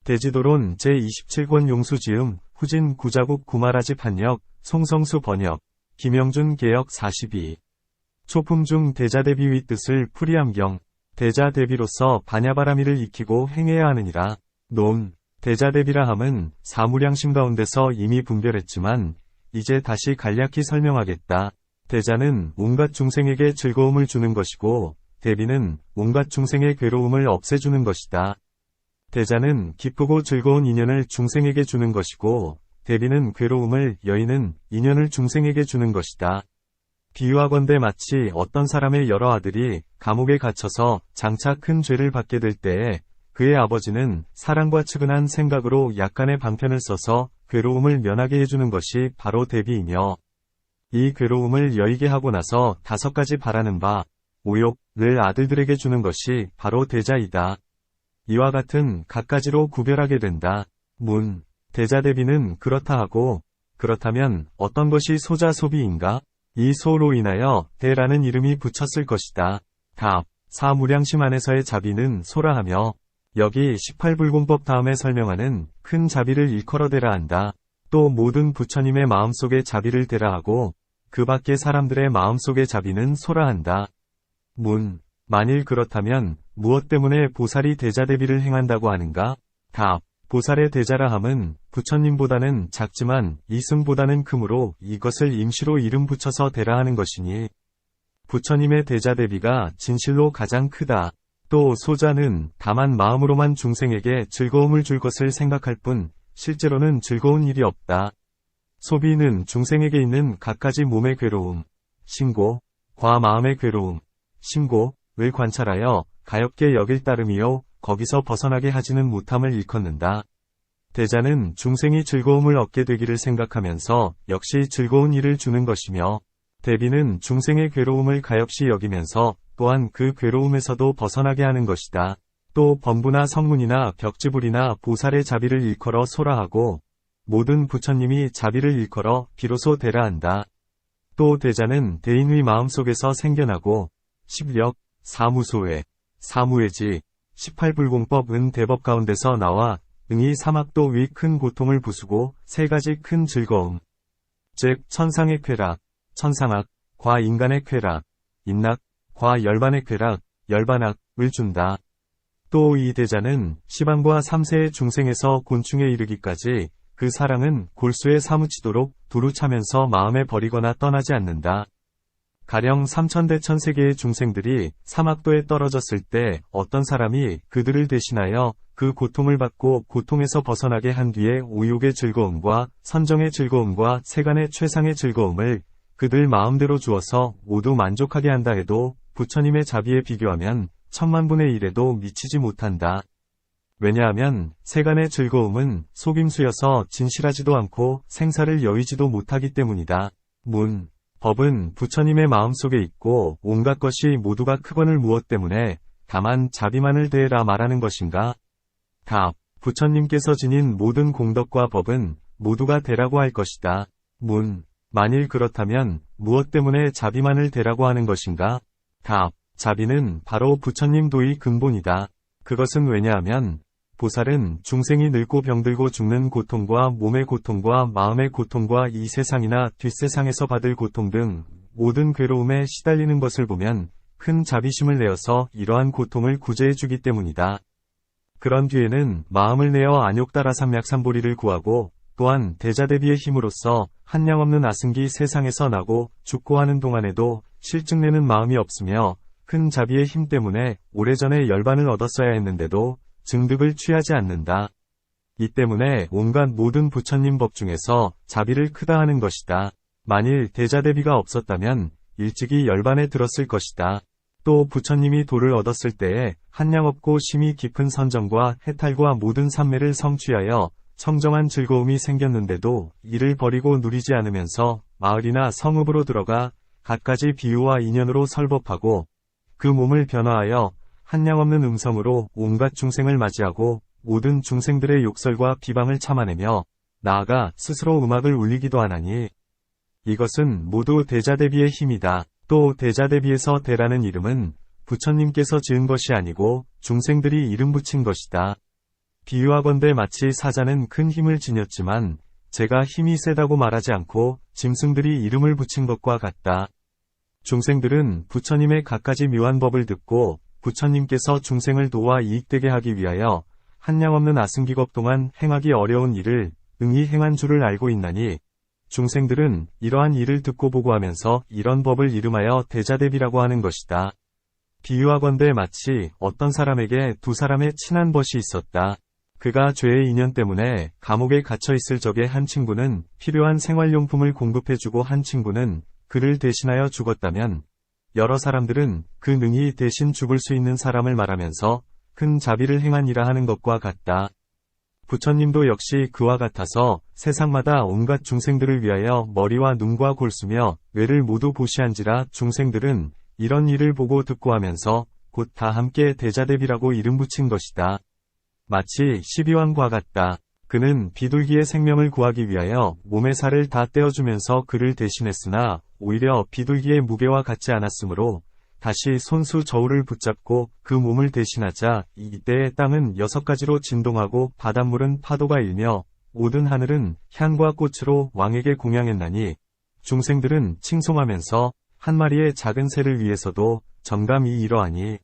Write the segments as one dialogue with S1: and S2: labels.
S1: 대지도론 제27권 용수지음 후진 구자국 구마라지 판역 송성수 번역 김영준 개역 42 초품 중 대자대비의 뜻을 풀이함경 대자대비로서 반야바라미를 익히고 행해야 하느니라. 논 대자대비라 함은 사무량심 가운데서 이미 분별했지만 이제 다시 간략히 설명하겠다. 대자는 온갖 중생에게 즐거움을 주는 것이고 대비는 온갖 중생의 괴로움을 없애주는 것이다. 대자는 기쁘고 즐거운 인연을 중생에게 주는 것이고 대비는 괴로움을 여의는 인연을 중생에게 주는 것이다. 비유하건대 마치 어떤 사람의 여러 아들이 감옥에 갇혀서 장차 큰 죄를 받게 될 때에 그의 아버지는 사랑과 측은한 생각으로 약간의 방편을 써서 괴로움을 면하게 해주는 것이 바로 대비이며 이 괴로움을 여의게 하고 나서 5가지 바라는 바, 오욕을 아들들에게 주는 것이 바로 대자이다. 이와 같은 갖가지로 구별하게 된다. 문, 대자대비는 그렇다 하고 그렇다면 어떤 것이 소자 소비인가? 이 소로 인하여 대라는 이름이 붙였을 것이다. 답, 사무량심 안에서의 자비는 소라 하며 여기 18불공법 다음에 설명하는 큰 자비를 일컬어 대라 한다. 또 모든 부처님의 마음속에 자비를 대라 하고 그 밖의 사람들의 마음속의 자비는 소라 한다. 문, 만일 그렇다면 무엇 때문에 보살이 대자대비를 행한다고 하는가? 답, 보살의 대자라 함은 부처님보다는 작지만 이승보다는 크므로 이것을 임시로 이름 붙여서 대라 하는 것이니 부처님의 대자대비가 진실로 가장 크다. 또 소자는 다만 마음으로만 중생에게 즐거움을 줄 것을 생각할 뿐 실제로는 즐거운 일이 없다. 소비는 중생에게 있는 갖가지 몸의 괴로움, 신고, 과 마음의 괴로움, 신고를 관찰하여 가엾게 여길 따름이요 거기서 벗어나게 하지는 못함을 일컫는다. 대자는 중생이 즐거움을 얻게 되기를 생각하면서 역시 즐거운 일을 주는 것이며 대비는 중생의 괴로움을 가엾이 여기면서 또한 그 괴로움에서도 벗어나게 하는 것이다. 또 범부나 성문이나 벽지불이나 보살의 자비를 일컬어 소라 하고 모든 부처님이 자비를 일컬어 비로소 대라 한다. 또 대자는 대인의 마음속에서 생겨나고 십력, 사무소회, 사무회지, 18불공법은 대법 가운데서 나와 응이 사막도 위 큰 고통을 부수고 3가지 큰 즐거움, 즉 천상의 쾌락, 천상악, 과 인간의 쾌락, 인락, 과 열반의 쾌락, 열반악을 준다. 또 이 대자는 시방과 3세의 중생에서 곤충에 이르기까지 그 사랑은 골수에 사무치도록 두루 차면서 마음에 버리거나 떠나지 않는다. 가령 3000대천세계의 중생들이 사막도에 떨어졌을 때 어떤 사람이 그들을 대신하여 그 고통을 받고 고통에서 벗어나게 한 뒤에 오욕의 즐거움과 선정의 즐거움과 세간의 최상의 즐거움을 그들 마음대로 주어서 모두 만족하게 한다 해도 부처님의 자비에 비교하면 1000만분의 1에도 미치지 못한다. 왜냐하면 세간의 즐거움은 속임수여서 진실하지도 않고 생사를 여의지도 못하기 때문이다. 문, 법은 부처님의 마음속에 있고 온갖 것이 모두가 크거늘 무엇 때문에 다만 자비만을 대해라 말하는 것인가? 답, 부처님께서 지닌 모든 공덕과 법은 모두가 대라고 할 것이다. 문, 만일 그렇다면 무엇 때문에 자비만을 대라고 하는 것인가? 답, 자비는 바로 부처님 도의 근본이다. 그것은 왜냐하면 보살은 중생이 늙고 병들고 죽는 고통과 몸의 고통과 마음의 고통과 이 세상이나 뒷세상에서 받을 고통 등 모든 괴로움에 시달리는 것을 보면 큰 자비심을 내어서 이러한 고통을 구제해주기 때문이다. 그런 뒤에는 마음을 내어 안욕다라삼약삼보리를 구하고 또한 대자대비의 힘으로써 한량없는 아승기 세상에서 나고 죽고 하는 동안에도 실증내는 마음이 없으며 큰 자비의 힘 때문에 오래전에 열반을 얻었어야 했는데도 증득을 취하지 않는다. 이 때문에 온갖 모든 부처님 법 중에서 자비를 크다 하는 것이다. 만일 대자대비가 없었다면 일찍이 열반에 들었을 것이다. 또 부처님이 도를 얻었을 때에 한량없고 심히 깊은 선정과 해탈과 모든 삼매를 성취하여 청정한 즐거움이 생겼는데도 이를 버리고 누리지 않으면서 마을이나 성읍으로 들어가 갖가지 비유와 인연으로 설법하고 그 몸을 변화하여 한량없는 음성으로 온갖 중생을 맞이하고 모든 중생들의 욕설과 비방을 참아내며 나아가 스스로 음악을 울리기도 하나니 이것은 모두 대자대비의 힘이다. 또 대자대비에서 대라는 이름은 부처님께서 지은 것이 아니고 중생들이 이름 붙인 것이다. 비유하건대 마치 사자는 큰 힘을 지녔지만 제가 힘이 세다고 말하지 않고 짐승들이 이름을 붙인 것과 같다. 중생들은 부처님의 갖가지 묘한 법을 듣고 부처님께서 중생을 도와 이익되게 하기 위하여 한량없는 아승기겁 동안 행하기 어려운 일을 응히 행한 줄을 알고 있나니 중생들은 이러한 일을 듣고 보고하면서 이런 법을 이름하여 대자대비라고 하는 것이다. 비유하건대 마치 어떤 사람에게 두 사람의 친한 벗이 있었다. 그가 죄의 인연 때문에 감옥에 갇혀 있을 적에 한 친구는 필요한 생활용품을 공급해주고 한 친구는 그를 대신하여 죽었다면 여러 사람들은 그 능히 대신 죽을 수 있는 사람을 말하면서 큰 자비를 행하니라 하는 것과 같다. 부처님도 역시 그와 같아서 세상마다 온갖 중생들을 위하여 머리와 눈과 골수며 뇌를 모두 보시한지라 중생들은 이런 일을 보고 듣고 하면서 곧 다 함께 대자대비라고 이름 붙인 것이다. 마치 12왕과 같다. 그는 비둘기의 생명을 구하기 위하여 몸의 살을 다 떼어주면서 그를 대신했으나 오히려 비둘기의 무게와 같지 않았으므로 다시 손수 저울을 붙잡고 그 몸을 대신하자 이때의 땅은 6가지로 진동하고 바닷물은 파도가 일며 모든 하늘은 향과 꽃으로 왕에게 공양했나니 중생들은 칭송하면서 한 마리의 작은 새를 위해서도 정감이 이러하니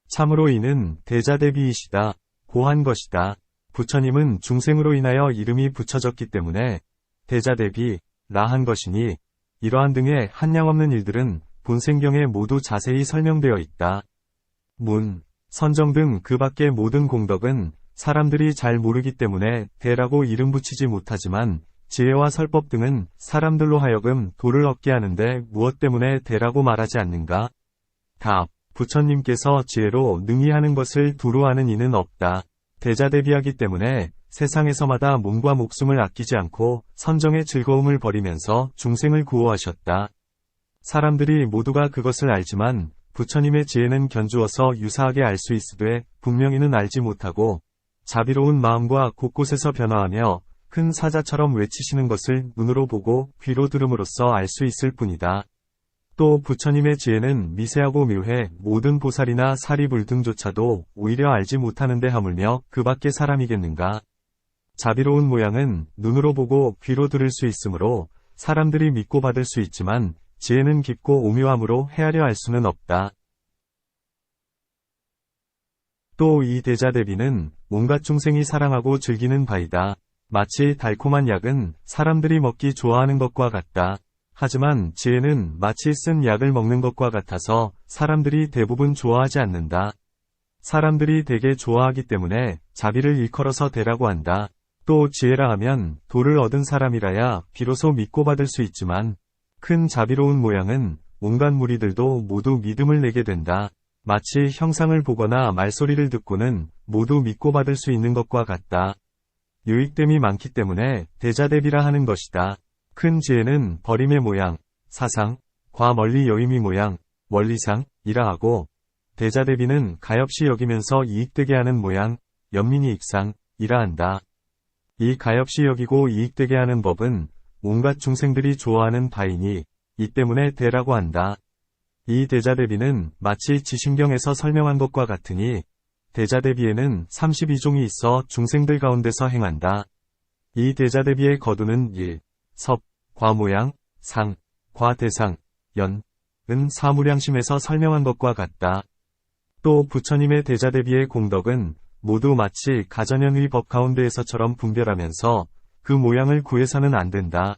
S1: 참으로 이는 대자대비이시다. 고한 것이다. 부처님은 중생으로 인하여 이름이 붙여졌기 때문에 대자대비라 한 것이니 이러한 등의 한량없는 일들은 본생경에 모두 자세히 설명되어 있다. 문, 선정 등 그 밖의 모든 공덕은 사람들이 잘 모르기 때문에 대라고 이름 붙이지 못하지만 지혜와 설법 등은 사람들로 하여금 도를 얻게 하는데 무엇 때문에 대라고 말하지 않는가? 답. 부처님께서 지혜로 능히 하는 것을 두루 하는 이는 없다. 대자대비하기 때문에 세상에서마다 몸과 목숨을 아끼지 않고 선정의 즐거움을 버리면서 중생을 구호하셨다. 사람들이 모두가 그것을 알지만 부처님의 지혜는 견주어서 유사하게 알 수 있으되 분명히는 알지 못하고 자비로운 마음과 곳곳에서 변화하며 큰 사자처럼 외치시는 것을 눈으로 보고 귀로 들음으로써 알 수 있을 뿐이다. 또 부처님의 지혜는 미세하고 묘해 모든 보살이나 사리불 등조차도 오히려 알지 못하는데 하물며 그 밖의 사람이겠는가. 자비로운 모양은 눈으로 보고 귀로 들을 수 있으므로 사람들이 믿고 받을 수 있지만 지혜는 깊고 오묘함으로 헤아려 알 수는 없다. 또 이 대자대비는 온갖 중생이 사랑하고 즐기는 바이다. 마치 달콤한 약은 사람들이 먹기 좋아하는 것과 같다. 하지만 지혜는 마치 쓴 약을 먹는 것과 같아서 사람들이 대부분 좋아하지 않는다. 사람들이 되게 좋아하기 때문에 자비를 일컬어서 대라고 한다. 또 지혜라 하면 도를 얻은 사람이라야 비로소 믿고 받을 수 있지만 큰 자비로운 모양은 온갖 무리들도 모두 믿음을 내게 된다. 마치 형상을 보거나 말소리를 듣고는 모두 믿고 받을 수 있는 것과 같다. 유익됨이 많기 때문에 대자대비라 하는 것이다. 큰 지혜는 버림의 모양, 사상, 과 멀리 여의미 모양, 원리상이라 하고 대자대비는 가엾이 여기면서 이익되게 하는 모양, 연민이 익상이라 한다. 이 가엾이 여기고 이익되게 하는 법은 온갖 중생들이 좋아하는 바이니 이 때문에 대라고 한다. 이 대자대비는 마치 지신경에서 설명한 것과 같으니 대자대비에는 32종이 있어 중생들 가운데서 행한다. 이 대자대비의 거두는 1. 섭, 과모양, 상, 과대상, 연, 은 사무량심에서 설명한 것과 같다. 또 부처님의 대자대비의 공덕은 모두 마치 가전연의 법 가운데에서처럼 분별하면서 그 모양을 구해서는 안 된다.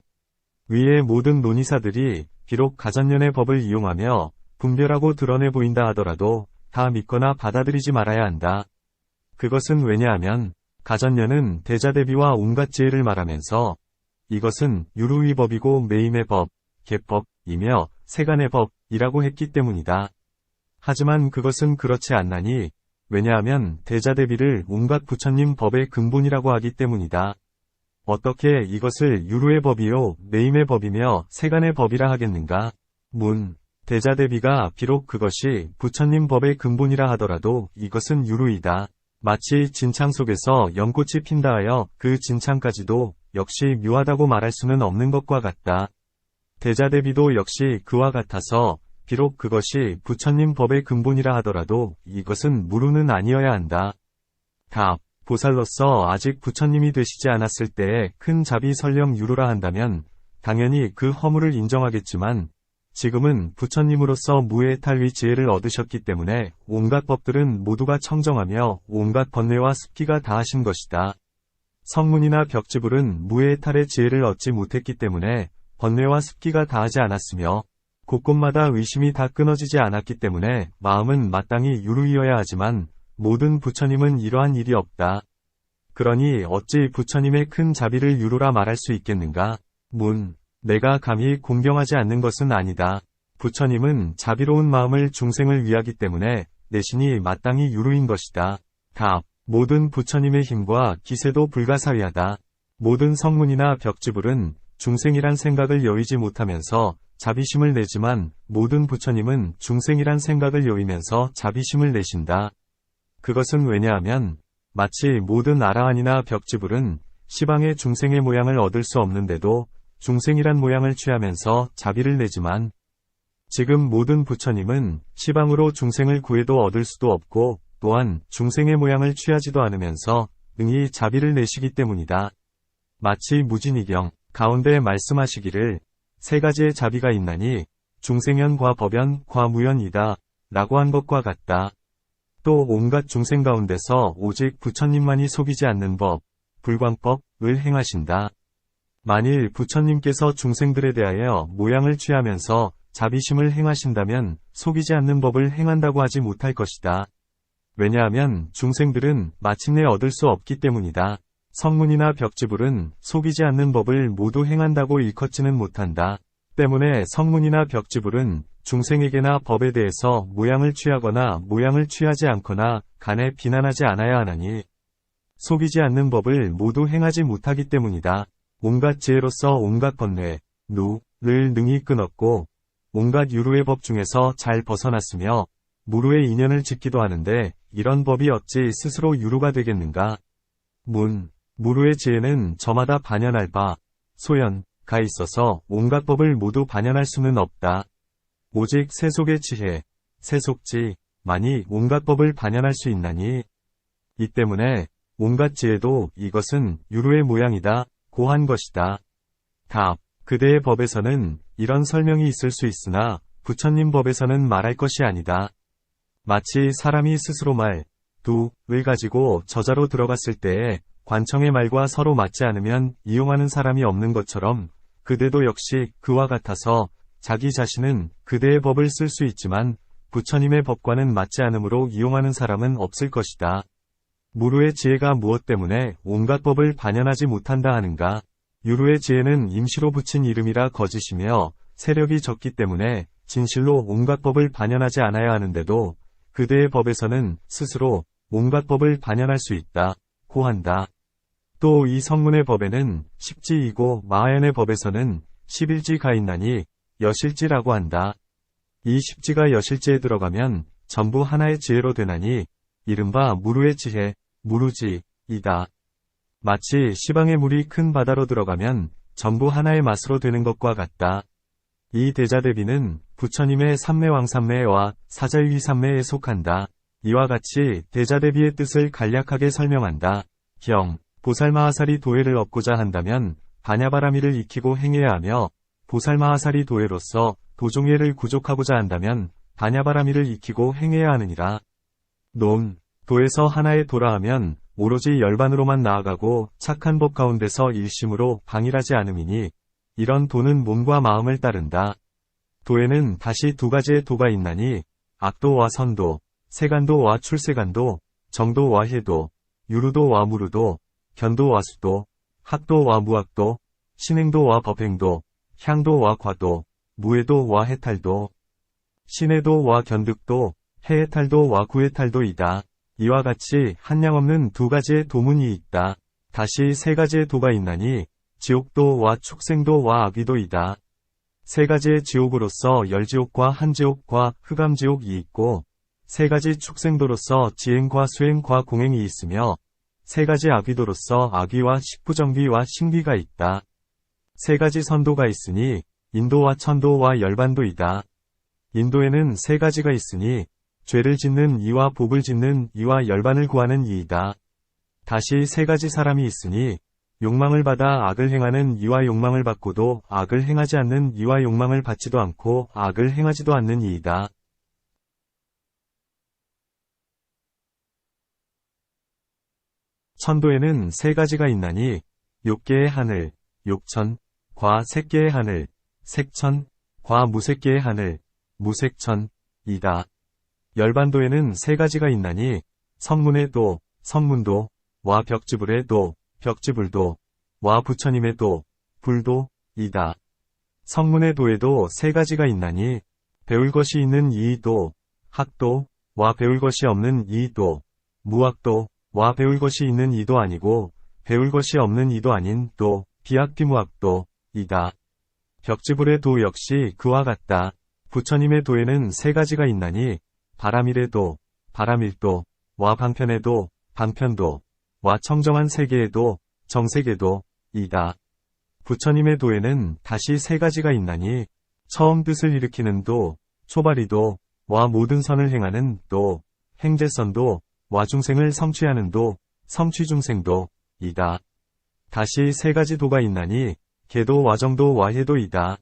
S1: 위의 모든 논의사들이 비록 가전연의 법을 이용하며 분별하고 드러내 보인다 하더라도 다 믿거나 받아들이지 말아야 한다. 그것은 왜냐하면 가전연은 대자대비와 온갖 지혜를 말하면서 이것은 유루의 법이고 매임의 법, 개법이며 세간의 법이라고 했기 때문이다. 하지만 그것은 그렇지 않나니 왜냐하면 대자대비를 온갖 부처님 법의 근본이라고 하기 때문이다. 어떻게 이것을 유루의 법이요 매임의 법이며 세간의 법이라 하겠는가? 문. 대자대비가 비록 그것이 부처님 법의 근본이라 하더라도 이것은 유루이다. 마치 진창 속에서 연꽃이 핀다 하여 그 진창까지도 역시 묘하다고 말할 수는 없는 것과 같다. 대자대비도 역시 그와 같아서 비록 그것이 부처님 법의 근본이라 하더라도 이것은 무루는 아니어야 한다. 답. 보살로서 아직 부처님이 되시지 않았을 때에 큰 자비 설령 유루라 한다면 당연히 그 허물을 인정하겠지만 지금은 부처님으로서 무해탈위 지혜를 얻으셨기 때문에 온갖 법들은 모두가 청정하며 온갖 번뇌와 습기가 다하신 것이다. 성문이나 벽지불은 무해탈의 지혜를 얻지 못했기 때문에 번뇌와 습기가 다하지 않았으며 곳곳마다 의심이 다 끊어지지 않았기 때문에 마음은 마땅히 유루이어야 하지만 모든 부처님은 이러한 일이 없다. 그러니 어찌 부처님의 큰 자비를 유루라 말할 수 있겠는가? 문. 내가 감히 공경하지 않는 것은 아니다. 부처님은 자비로운 마음을 중생을 위하기 때문에 내신이 마땅히 유루인 것이다. 답. 모든 부처님의 힘과 기세도 불가사의하다. 모든 성문이나 벽지불은 중생이란 생각을 여의지 못하면서 자비심을 내지만 모든 부처님은 중생이란 생각을 여의면서 자비심을 내신다. 그것은 왜냐하면 마치 모든 아라한이나 벽지불은 시방의 중생의 모양을 얻을 수 없는데도 중생이란 모양을 취하면서 자비를 내지만 지금 모든 부처님은 시방으로 중생을 구해도 얻을 수도 없고 또한 중생의 모양을 취하지도 않으면서 능히 자비를 내시기 때문이다. 마치 무진이경 가운데 말씀하시기를 세 가지의 자비가 있나니 중생연 과법연 과무연이다 라고 한 것과 같다. 또 온갖 중생 가운데서 오직 부처님만이 속이지 않는 법, 불광법을 행하신다. 만일 부처님께서 중생들에 대하여 모양을 취하면서 자비심을 행하신다면 속이지 않는 법을 행한다고 하지 못할 것이다. 왜냐하면 중생들은 마침내 얻을 수 없기 때문이다. 성문이나 벽지불은 속이지 않는 법을 모두 행한다고 일컫지는 못한다. 때문에 성문이나 벽지불은 중생에게나 법에 대해서 모양을 취하거나 모양을 취하지 않거나 간에 비난하지 않아야 하나니 속이지 않는 법을 모두 행하지 못하기 때문이다. 온갖 지혜로서 온갖 번뇌, 누를 능히 끊었고 온갖 유루의 법 중에서 잘 벗어났으며 무루의 인연을 짓기도 하는데 이런 법이 어찌 스스로 유루가 되겠는가? 무루의 지혜는 저마다 반연할 바, 소연가 있어서 온갖 법을 모두 반연할 수는 없다. 오직 세속의 지혜, 세속지만이 온갖 법을 반연할 수 있나니 이 때문에 온갖 지혜도 이것은 유루의 모양이다. 고한 것이다. 답. 그대의 법에서는 이런 설명이 있을 수 있으나 부처님 법에서는 말할 것이 아니다. 마치 사람이 스스로 말, 을 가지고 저자로 들어갔을 때에 관청의 말과 서로 맞지 않으면 이용하는 사람이 없는 것처럼 그대도 역시 그와 같아서 자기 자신은 그대의 법을 쓸 수 있지만 부처님의 법과는 맞지 않으므로 이용하는 사람은 없을 것이다. 무루의 지혜가 무엇 때문에 온갖 법을 반연하지 못한다 하는가? 유루의 지혜는 임시로 붙인 이름이라 거짓이며 세력이 적기 때문에 진실로 온갖 법을 반연하지 않아야 하는데도 그대의 법에서는 스스로 온갖 법을 반연할 수 있다. 고한다. 또 이 성문의 법에는 십지이고 마하연의 법에서는 11지가 있나니 여실지라고 한다. 이 십지가 여실지에 들어가면 전부 하나의 지혜로 되나니 이른바 무루의 지혜, 무루지이다. 마치 시방의 물이 큰 바다로 들어가면 전부 하나의 맛으로 되는 것과 같다. 이 대자대비는 부처님의 삼매왕삼매와 사자유이삼매에 속한다. 이와 같이 대자대비의 뜻을 간략하게 설명한다. 경, 보살마하사리 도회를 얻고자 한다면 바냐바라미를 익히고 행해야 하며 보살마하사리 도회로서 도종회를 구족하고자 한다면 바냐바라미를 익히고 행해야 하느니라. 도에서 하나에 도라하면 오로지 열반으로만 나아가고 착한 법 가운데서 일심으로 방일하지 않음이니 이런 도는 몸과 마음을 따른다. 도에는 다시 두 가지의 도가 있나니 악도와 선도, 세간도와 출세간도, 정도와 해도, 유루도와 무루도, 견도와 수도, 학도와 무학도, 신행도와 법행도, 향도와 과도, 무해도와 해탈도, 신해도와 견득도, 해해탈도와 구해탈도이다. 이와 같이 한량없는 두 가지의 도문이 있다. 다시 세 가지의 도가 있나니 지옥도와 축생도와 악귀도이다. 세 가지의 지옥으로서 열지옥과 한지옥과 흑암지옥이 있고 세 가지 축생도로서 지행과 수행과 공행이 있으며 세 가지 악귀도로서 악귀와 식부정귀와 신귀가 있다. 세 가지 선도가 있으니 인도와 천도와 열반도이다. 인도에는 세 가지가 있으니 죄를 짓는 이와 복을 짓는 이와 열반을 구하는 이이다. 다시 세 가지 사람이 있으니 욕망을 받아 악을 행하는 이와 욕망을 받고도 악을 행하지 않는 이와 욕망을 받지도 않고 악을 행하지도 않는 이이다. 천도에는 세 가지가 있나니 욕계의 하늘, 욕천, 과 색계의 하늘, 색천, 과 무색계의 하늘, 무색천, 이다. 열반도에는 세 가지가 있나니 성문의 도, 성문도, 와 벽지불의 도, 벽지불도, 와 부처님의 도, 불도, 이다. 성문의 도에도 세 가지가 있나니 배울 것이 있는 이도, 학도, 와 배울 것이 없는 이도, 무학도, 와 배울 것이 있는 이도 아니고 배울 것이 없는 이도 아닌 도, 비학비무학도, 이다. 벽지불의 도 역시 그와 같다. 부처님의 도에는 세 가지가 있나니 바람일의 도, 바람일도, 와 방편의 도, 방편도, 와 청정한 세계의 도, 정세계도, 이다. 부처님의 도에는 다시 세 가지가 있나니 처음 뜻을 일으키는 도, 초발이도, 와 모든 선을 행하는 도, 행제선도, 와 중생을 성취하는 도, 성취중생도, 이다. 다시 세 가지 도가 있나니 계도, 와정도, 와해도이다.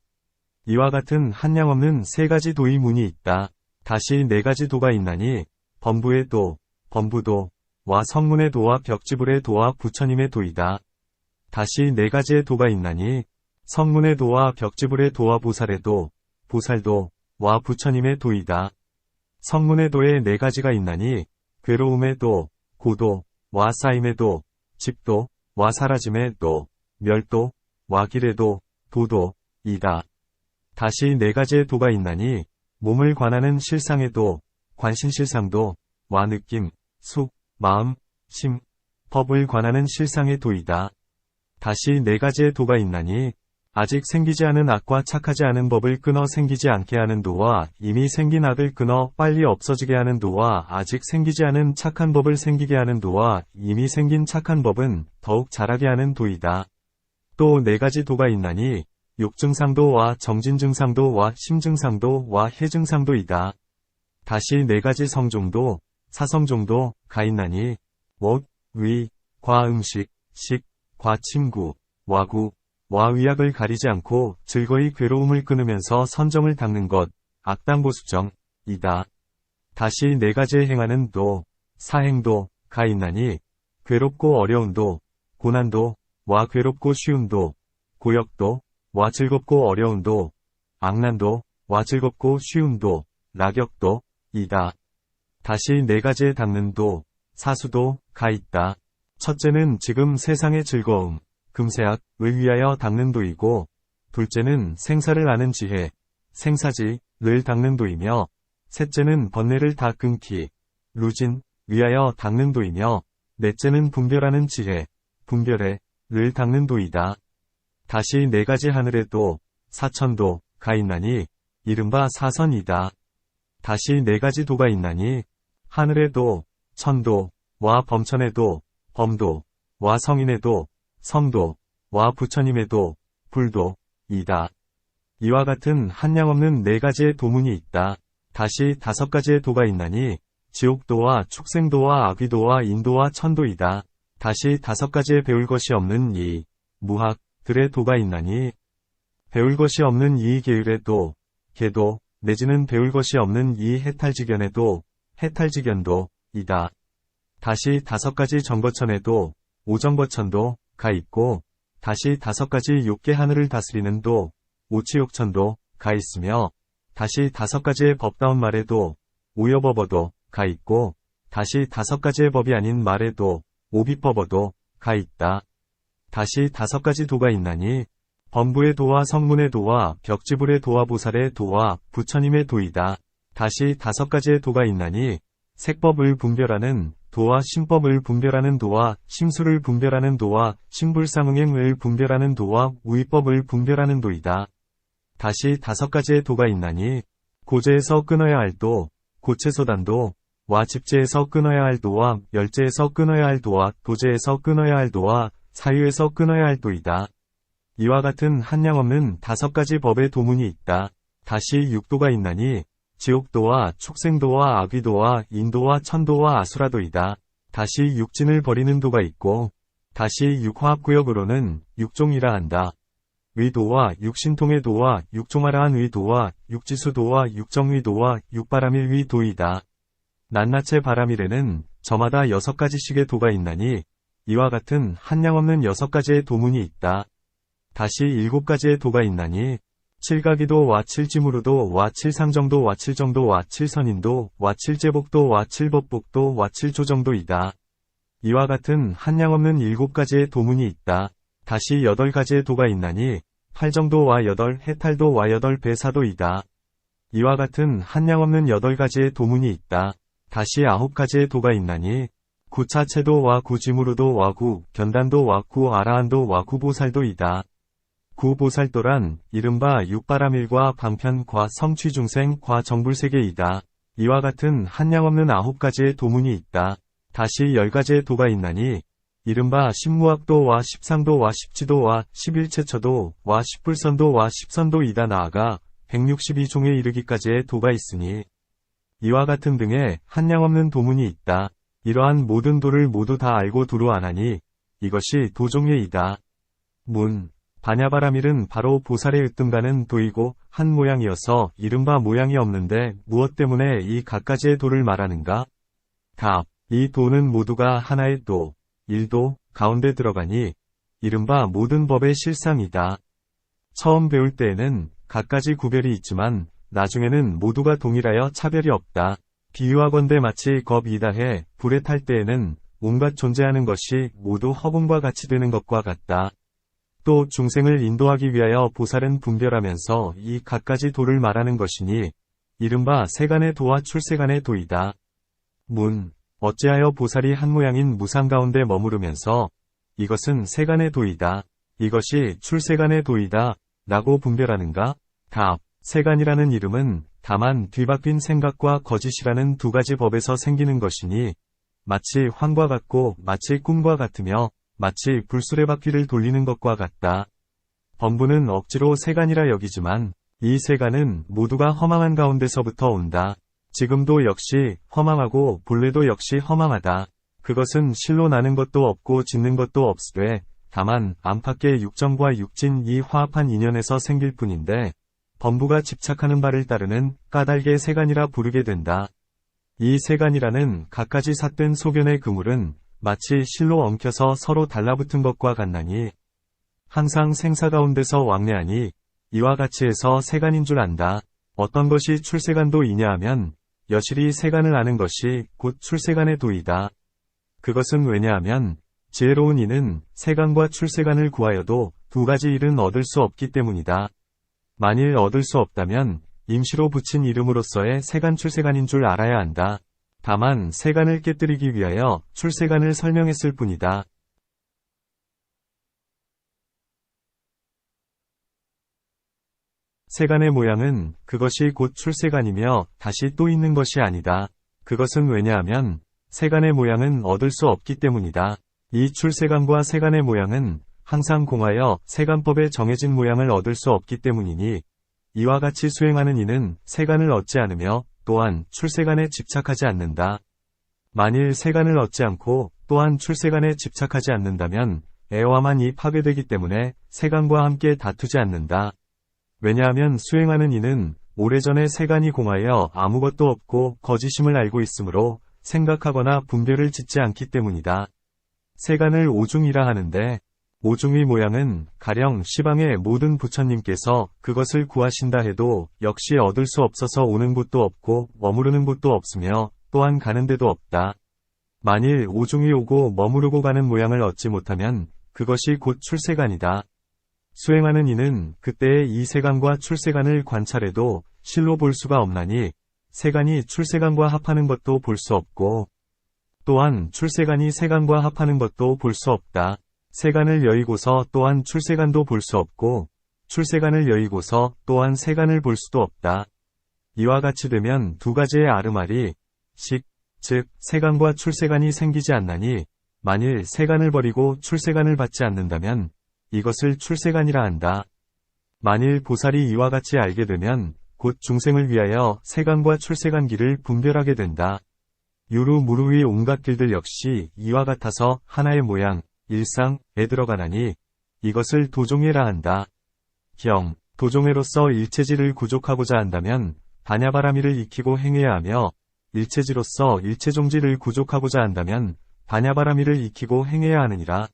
S1: 이와 같은 한량없는 세 가지 도의 문이 있다. 다시 네 가지 도가 있나니 범부의 도, 범부도, 와 성문의 도와 벽지불의 도와 부처님의 도이다. 다시 네 가지의 도가 있나니 성문의 도와 벽지불의 도와 보살의 도, 보살도, 와 부처님의 도이다. 성문의 도에 네 가지가 있나니 괴로움의 도, 고도, 와 쌓임의 도, 집도, 와 사라짐의 도, 멸도, 와 길의 도, 도도, 이다. 다시 네 가지의 도가 있나니 몸을 관하는 실상의 도, 관신실상도, 와 느낌, 속, 마음, 심, 법을 관하는 실상의 도이다. 다시 네 가지의 도가 있나니 아직 생기지 않은 악과 착하지 않은 법을 끊어 생기지 않게 하는 도와 이미 생긴 악을 끊어 빨리 없어지게 하는 도와 아직 생기지 않은 착한 법을 생기게 하는 도와 이미 생긴 착한 법은 더욱 자라게 하는 도이다. 또 네 가지 도가 있나니 욕증상도와 정진증상도와 심증상도와 해증상도이다. 다시 네 가지 성종도, 사성종도 가 있나니 웍, 위, 과 음식, 식, 과 침구, 와구, 와 의약을 가리지 않고 즐거이 괴로움을 끊으면서 선정을 닦는 것, 악당보수정, 이다. 다시 네 가지의 행하는 도, 사행도, 가 있나니 괴롭고 어려운 도, 고난도, 와 괴롭고 쉬운 도, 고역도, 와 즐겁고 어려운 도, 악난도, 와 즐겁고 쉬운 도, 낙역도, 이다. 다시 네 가지의 닦는 도, 사수도, 가 있다. 첫째는 지금 세상의 즐거움, 금세악을 위하여 닦는 도이고, 둘째는 생사를 아는 지혜, 생사지를 닦는 도이며, 셋째는 번뇌를 다 끊기, 루진, 위하여 닦는 도이며, 넷째는 분별하는 지혜, 분별해를 닦는 도이다. 다시 네 가지 하늘의 도, 사천도, 가 있나니, 이른바 사선이다. 다시 네 가지 도가 있나니, 하늘의 도, 천도, 와 범천의 도, 범도, 와 성인의 도, 성도, 와 부처님의 도, 불도, 이다. 이와 같은 한량없는 네 가지의 도문이 있다. 다시 다섯 가지의 도가 있나니, 지옥도와 축생도와 아귀도와 인도와 천도이다. 다시 다섯 가지의 배울 것이 없는 이, 무학들의 도가 있나니, 배울 것이 없는 이 계율의 도, 계도, 내지는 배울 것이 없는 이 해탈지견의 도, 해탈지견도, 이다. 다시 다섯 가지 정거천의 도, 오정거천도, 가 있고, 다시 다섯 가지 욕계 하늘을 다스리는 도, 오치욕천도, 가 있으며, 다시 다섯 가지의 법다운 말의 도, 오여법어도, 가 있고, 다시 다섯 가지의 법이 아닌 말의 도, 오비법어도, 가 있다. 다시 다섯 가지 도가 있나니, 범부의 도와 성문의 도와 벽지불의 도와 보살의 도와 부처님의 도이다. 다시 다섯 가지의 도가 있나니, 색법을 분별하는 도와 심법을 분별하는 도와 심수를 분별하는 도와 심불상응행을 분별하는 도와 우위법을 분별하는 도이다. 다시 다섯 가지의 도가 있나니, 고제에서 끊어야 할 도, 고체소단도, 와 집제에서 끊어야 할 도와 열제에서 끊어야 할 도와 도제에서 끊어야 할 도와 사유에서 끊어야 할 도이다. 이와 같은 한량없는 다섯 가지 법의 도문이 있다. 다시 육도가 있나니, 지옥도와 축생도와 아귀도와 인도와 천도와 아수라도이다. 다시 육진을 버리는 도가 있고, 다시 육화합구역으로는 육종이라 한다. 의도와 육신통의 도와 육종하라한 의도와 육지수도와 육정의도와 육바람일 의도이다. 낱낱의 바람일에는 저마다 6가지씩의 도가 있나니 이와 같은 한량없는 6가지의 도문이 있다. 다시 7가지의 도가 있나니 칠가기도 와7지무르도 와7상정도 와7정도 와7선인도 와7제복도 와7법복도 와7조정도이다. 이와 같은 한량없는 7가지의 도문이 있다. 다시 8가지의 도가 있나니 팔정도 와8 해탈도 와8 배사도이다. 이와 같은 한량없는 8가지의 도문이 있다. 다시 9가지의 도가 있나니 구차체도 와9지무르도 와9 견단도 와9 아라한도 와9보살도이다. 구보살도란 이른바 육바람일과 방편과 성취중생 과 정불세계이다. 이와 같은 한량없는 9가지의 도문이 있다. 다시 10가지의 도가 있나니 이른바 십무학도와 십상도와 십지도와 십일체처도와 십불선도와 십선도이다. 나아가 162종에 이르기까지의 도가 있으니 이와 같은 등의 한량없는 도문이 있다. 이러한 모든 도를 모두 다 알고 두루 안하니 이것이 도종예이다. 문 반야바라밀은 바로 보살의 으뜸가는 도이고 한 모양이어서 이른바 모양이 없는데 무엇 때문에 이 갖가지의 도를 말하는가? 답. 이 도는 모두가 하나의 도, 일도 가운데 들어가니 이른바 모든 법의 실상이다. 처음 배울 때에는 갖가지 구별이 있지만 나중에는 모두가 동일하여 차별이 없다. 비유하건대 마치 겁 이다해 불에 탈 때에는 온갖 존재하는 것이 모두 허공과 같이 되는 것과 같다. 또 중생을 인도하기 위하여 보살은 분별하면서 이 갖가지 도를 말하는 것이니 이른바 세간의 도와 출세간의 도이다. 문 어찌하여 보살이 한 모양인 무상 가운데 머무르면서 이것은 세간의 도이다. 이것이 출세간의 도이다. 라고 분별하는가? 답. 세간이라는 이름은 다만 뒤바뀐 생각과 거짓이라는 두 가지 법에서 생기는 것이니 마치 환과 같고 마치 꿈과 같으며 마치 불수레바퀴를 돌리는 것과 같다. 범부는 억지로 세간이라 여기지만 이 세간은 모두가 허망한 가운데서부터 온다. 지금도 역시 허망하고 본래도 역시 허망하다. 그것은 실로 나는 것도 없고 짓는 것도 없으되 다만 안팎의 육정과 육진 이 화합한 인연에서 생길 뿐인데 범부가 집착하는 바를 따르는 까닭의 세간이라 부르게 된다. 이 세간이라는 갖가지 삿된 소견의 그물은 마치 실로 엉켜서 서로 달라붙은 것과 같나니 항상 생사 가운데서 왕래하니 이와 같이 해서 세간인 줄 안다. 어떤 것이 출세간도이냐 하면 여실히 세간을 아는 것이 곧 출세간의 도이다. 그것은 왜냐하면 지혜로운 이는 세간과 출세간을 구하여도 두 가지 일은 얻을 수 없기 때문이다. 만일 얻을 수 없다면 임시로 붙인 이름으로서의 세간 출세간인 줄 알아야 한다. 다만 세간을 깨뜨리기 위하여 출세간을 설명했을 뿐이다. 세간의 모양은 그것이 곧 출세간이며 다시 또 있는 것이 아니다. 그것은 왜냐하면 세간의 모양은 얻을 수 없기 때문이다. 이 출세간과 세간의 모양은 항상 공하여 세간법에 정해진 모양을 얻을 수 없기 때문이니 이와 같이 수행하는 이는 세간을 얻지 않으며 또한 출세간에 집착하지 않는다. 만일 세간을 얻지 않고 또한 출세간에 집착하지 않는다면 애화만이 파괴되기 때문에 세간과 함께 다투지 않는다. 왜냐하면 수행하는 이는 오래전에 세간이 공하여 아무것도 없고 거짓임을 알고 있으므로 생각하거나 분별을 짓지 않기 때문이다. 세간을 오중이라 하는데 오중의 모양은 가령 시방의 모든 부처님께서 그것을 구하신다 해도 역시 얻을 수 없어서 오는 곳도 없고 머무르는 곳도 없으며 또한 가는 데도 없다. 만일 오중이 오고 머무르고 가는 모양을 얻지 못하면 그것이 곧 출세간이다. 수행하는 이는 그때의 이 세간과 출세간을 관찰해도 실로 볼 수가 없나니 세간이 출세간과 합하는 것도 볼 수 없고 또한 출세간이 세간과 합하는 것도 볼 수 없다. 세간을 여의고서 또한 출세간도 볼 수 없고 출세간을 여의고서 또한 세간을 볼 수도 없다. 이와 같이 되면 두 가지의 아르마리 즉 세간과 출세간이 생기지 않나니 만일 세간을 버리고 출세간을 받지 않는다면 이것을 출세간이라 한다. 만일 보살이 이와 같이 알게 되면 곧 중생을 위하여 세간과 출세간 길을 분별하게 된다. 유루무루의 온갖 길들 역시 이와 같아서 하나의 모양, 일상에 들어가나니 이것을 도종회라 한다. 경, 도종회로서 일체지를 구족하고자 한다면 반야바라미를 익히고 행해야 하며 일체지로서 일체종지를 구족하고자 한다면 반야바라미를 익히고 행해야 하느니라.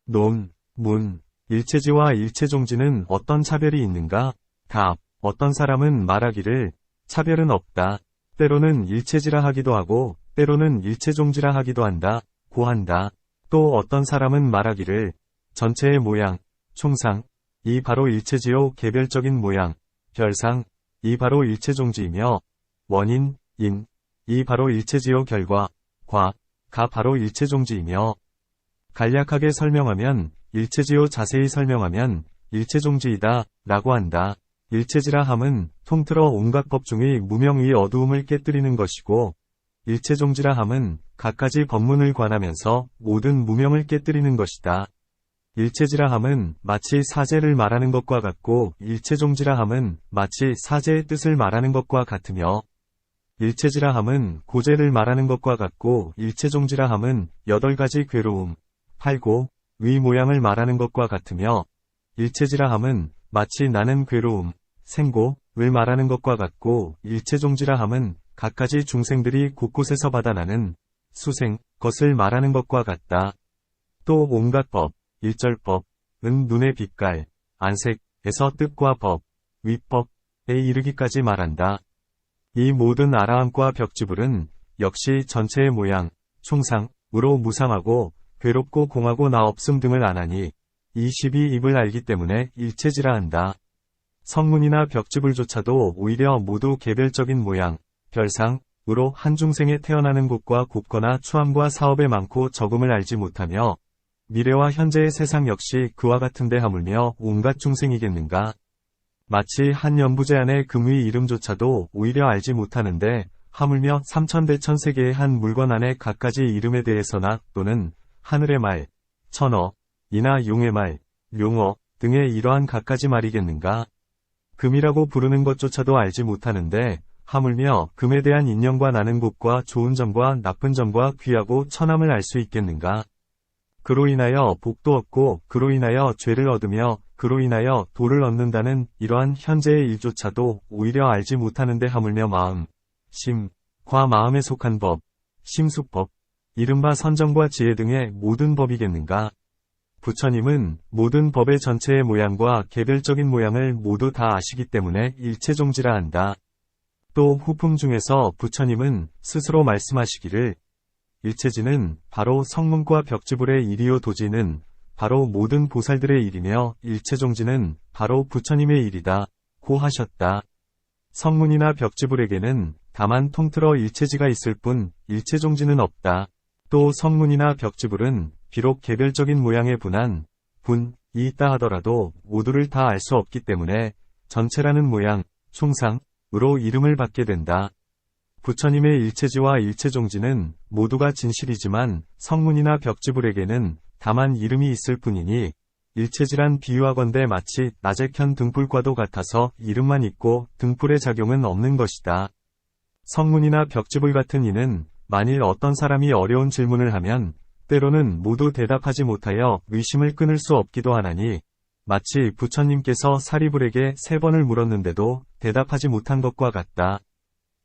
S1: 논, 문, 일체지와 일체종지는 어떤 차별이 있는가? 답, 어떤 사람은 말하기를 차별은 없다. 때로는 일체지라 하기도 하고 때로는 일체종지라 하기도 한다. 고한다. 또 어떤 사람은 말하기를 전체의 모양, 총상, 이 바로 일체지요 개별적인 모양, 별상, 이 바로 일체종지이며 원인, 인, 이 바로 일체지요 결과, 과, 가 바로 일체종지이며 간략하게 설명하면 일체지요 자세히 설명하면 일체종지이다 라고 한다. 일체지라 함은 통틀어 온갖 법 중의 무명의 어두움을 깨뜨리는 것이고 일체종지라 함은 갖가지 법문을 관하면서 모든 무명을 깨뜨리는 것이다. 일체지라 함은 마치 사제를 말하는 것과 같고 일체종지라 함은 마치 사제의 뜻을 말하는 것과 같으며 일체지라 함은 고제를 말하는 것과 같고 일체종지라 함은 8가지 괴로움, 팔고, 위 모양을 말하는 것과 같으며 일체지라 함은 마치 나는 괴로움, 생고를 말하는 것과 같고 일체종지라 함은 갖가지 중생들이 곳곳에서 받아나는 수생, 것을 말하는 것과 같다. 또 온갖 법, 일절법, 은 눈의 빛깔, 안색에서 뜻과 법, 위법에 이르기까지 말한다. 이 모든 아라함과 벽지불은 역시 전체의 모양, 총상으로 무상하고 괴롭고 공하고 나 없음 등을 안하니 이 12입을 알기 때문에 일체지라 한다. 성문이나 벽지불조차도 오히려 모두 개별적인 모양, 별상으로 한 중생에 태어나는 곳과 곱거나 추함과 사업에 많고 적음을 알지 못하며 미래와 현재의 세상 역시 그와 같은데 하물며 온갖 중생이겠는가. 마치 한 연부제 안의 금의 이름조차도 오히려 알지 못하는데 하물며 삼천대천세계의 한 물건 안의 갖가지 이름에 대해서나 또는 하늘의 말, 천어, 이나 용의 말, 용어 등의 이러한 갖가지 말이겠는가. 금이라고 부르는 것조차도 알지 못하는데 하물며 금에 대한 인연과 나는 곳과 좋은 점과 나쁜 점과 귀하고 천함을 알 수 있겠는가. 그로 인하여 복도 얻고 그로 인하여 죄를 얻으며 그로 인하여 도를 얻는다는 이러한 현재의 일조차도 오히려 알지 못하는데 하물며 마음, 심, 과 마음에 속한 법, 심수법, 이른바 선정과 지혜 등의 모든 법이겠는가. 부처님은 모든 법의 전체의 모양과 개별적인 모양을 모두 다 아시기 때문에 일체종지라 한다. 또 후품 중에서 부처님은 스스로 말씀하시기를 일체지는 바로 성문과 벽지불의 일이요 도지는 바로 모든 보살들의 일이며 일체종지는 바로 부처님의 일이다 고 하셨다. 성문이나 벽지불에게는 다만 통틀어 일체지가 있을 뿐 일체종지는 없다. 또 성문이나 벽지불은 비록 개별적인 모양의 분한, 분이 있다 하더라도 모두를 다 알 수 없기 때문에 전체라는 모양, 총상으로 이름을 받게 된다. 부처님의 일체지와 일체종지는 모두가 진실이지만 성문이나 벽지불에게는 다만 이름이 있을 뿐이니 일체지란 비유하건대 마치 낮에 켠 등불과도 같아서 이름만 있고 등불의 작용은 없는 것이다. 성문이나 벽지불 같은 이는 만일 어떤 사람이 어려운 질문을 하면 때로는 모두 대답하지 못하여 의심을 끊을 수 없기도 하나니 마치 부처님께서 사리불에게 3번을 물었는데도 대답하지 못한 것과 같다.